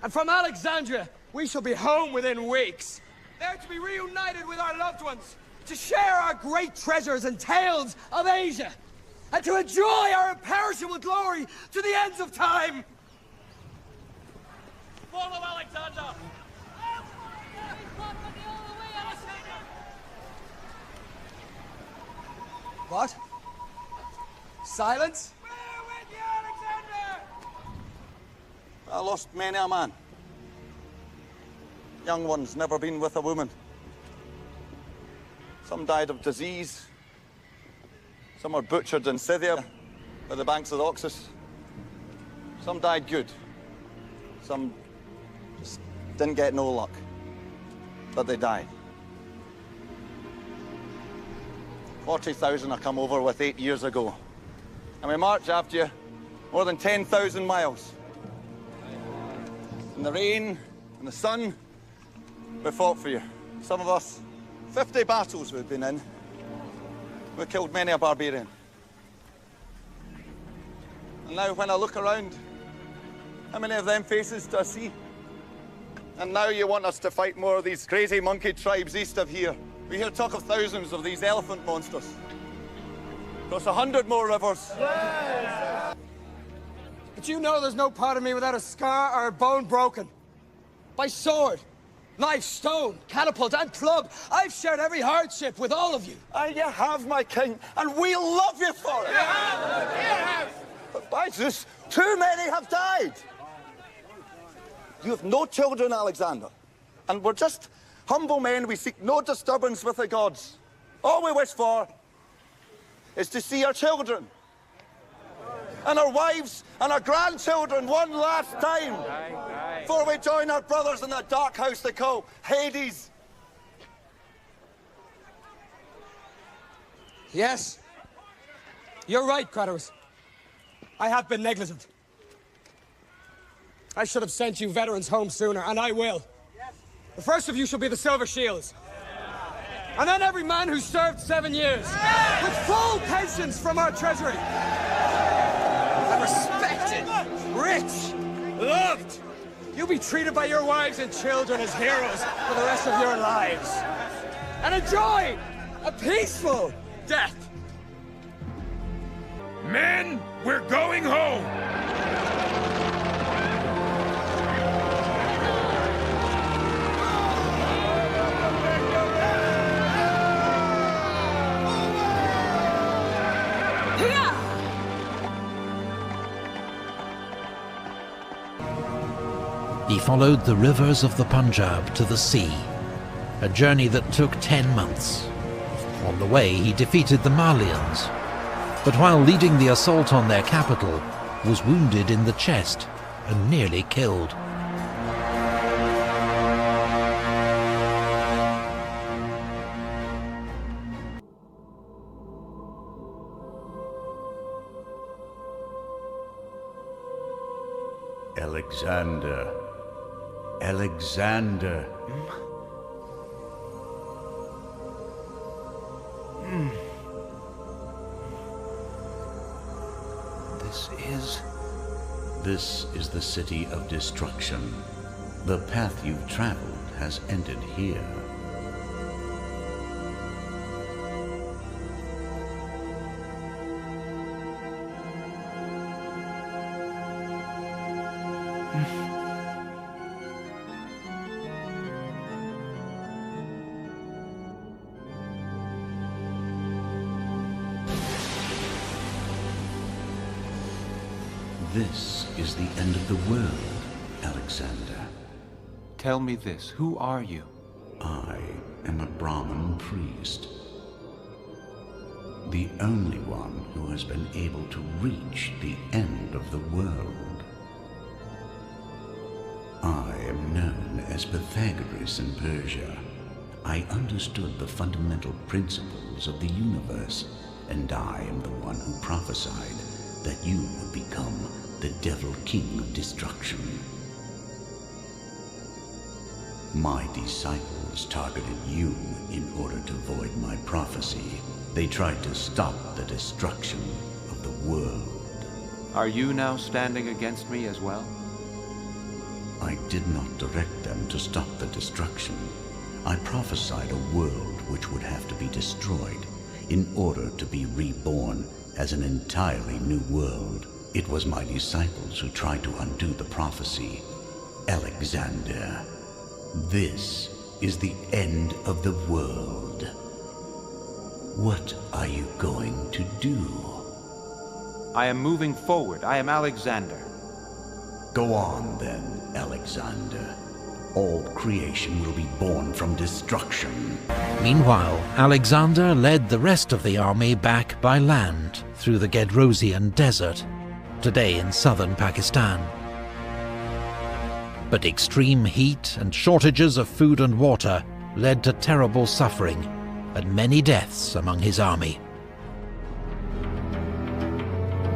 And from Alexandria, we shall be home within weeks. There to be reunited with our loved ones, to share our great treasures and tales of Asia, and to enjoy our imperishable glory to the ends of time. Follow Alexander! What? Silence? I lost many a man. Young ones never been with a woman. Some died of disease. Some were butchered in Scythia by the banks of the Oxus. Some died good. Some just didn't get no luck. But they died. 40,000 I come over with 8 years ago. And we march after you more than 10,000 miles. In the rain and the sun, we fought for you. Some of us, 50 battles we've been in. We killed many a barbarian. And now when I look around, how many of them faces do I see? And now you want us to fight more of these crazy monkey tribes east of here. We hear talk of thousands of these elephant monsters. Across 100 more rivers. But you know there's no part of me without a scar or a bone broken. By sword, knife, stone, catapult, and club, I've shared every hardship with all of you. And you have, my king, and we'll love you for it. Yes. But by Zeus, too many have died. You have no children, Alexander. And we're just humble men. We seek no disturbance with the gods. All we wish for is to see our children and our wives and our grandchildren one last time before we join our brothers in that dark house they call Hades. Yes, you're right, Kratos. I have been negligent. I should have sent you veterans home sooner, and I will. The first of you shall be the Silver Shields. And then every man who served 7 years, with full pensions from our treasury. And respected, rich, loved. You'll be treated by your wives and children as heroes for the rest of your lives. And enjoy a peaceful death. Men, we're going home! He followed the rivers of the Punjab to the sea, a journey that took 10 months. On the way, he defeated the Malians, but while leading the assault on their capital, was wounded in the chest and nearly killed. Alexander. Alexander. This is the city of destruction. The path you've traveled has ended here. This is the end of the world, Alexander. Tell me this, who are you? I am a Brahmin priest. The only one who has been able to reach the end of the world. I am known as Pythagoras in Persia. I understood the fundamental principles of the universe, and I am the one who prophesied that you would become the Devil King of Destruction. My disciples targeted you in order to void my prophecy. They tried to stop the destruction of the world. Are you now standing against me as well? I did not direct them to stop the destruction. I prophesied a world which would have to be destroyed in order to be reborn as an entirely new world. It was my disciples who tried to undo the prophecy. Alexander, this is the end of the world. What are you going to do? I am moving forward. I am Alexander. Go on then, Alexander. All creation will be born from destruction. Meanwhile, Alexander led the rest of the army back by land through the Gedrosian desert, today in southern Pakistan. But extreme heat and shortages of food and water led to terrible suffering, and many deaths among his army.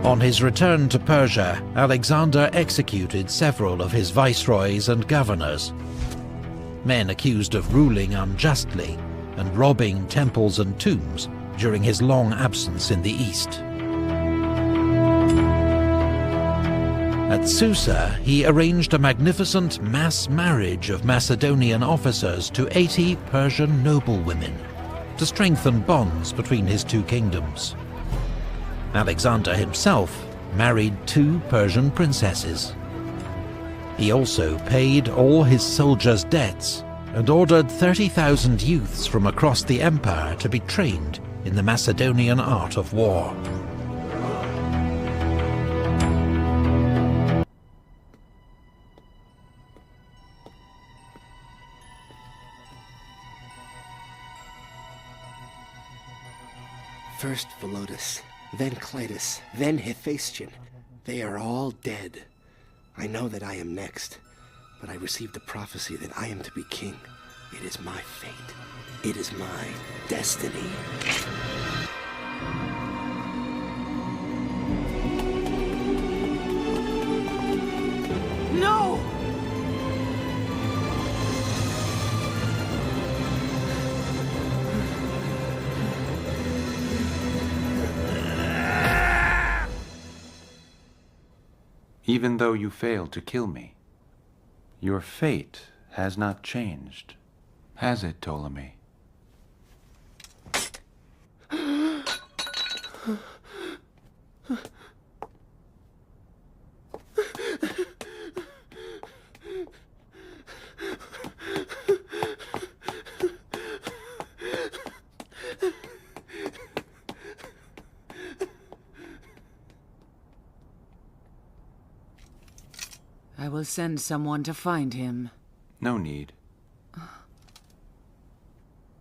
On his return to Persia, Alexander executed several of his viceroys and governors, men accused of ruling unjustly and robbing temples and tombs during his long absence in the east. At Susa, he arranged a magnificent mass marriage of Macedonian officers to 80 Persian noblewomen to strengthen bonds between his two kingdoms. Alexander himself married 2 Persian princesses. He also paid all his soldiers' debts and ordered 30,000 youths from across the empire to be trained in the Macedonian art of war. First Philotas, then Clytus, then Hephaestion. They are all dead. I know that I am next, but I received a prophecy that I am to be king. It is my fate. It is my destiny. No! Even though you failed to kill me, your fate has not changed, has it, Ptolemy? I will send someone to find him. No need.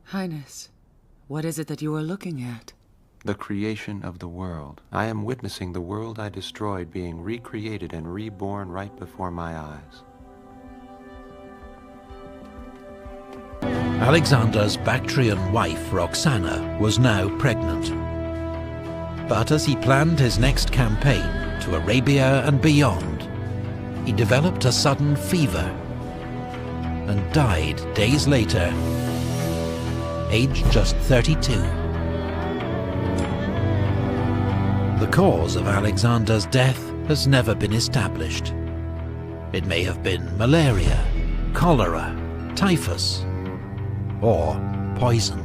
Highness, what is it that you are looking at? The creation of the world. I am witnessing the world I destroyed being recreated and reborn right before my eyes. Alexander's Bactrian wife, Roxana, was now pregnant. But as he planned his next campaign to Arabia and beyond, he developed a sudden fever and died days later, aged just 32. The cause of Alexander's death has never been established. It may have been malaria, cholera, typhus, or poison.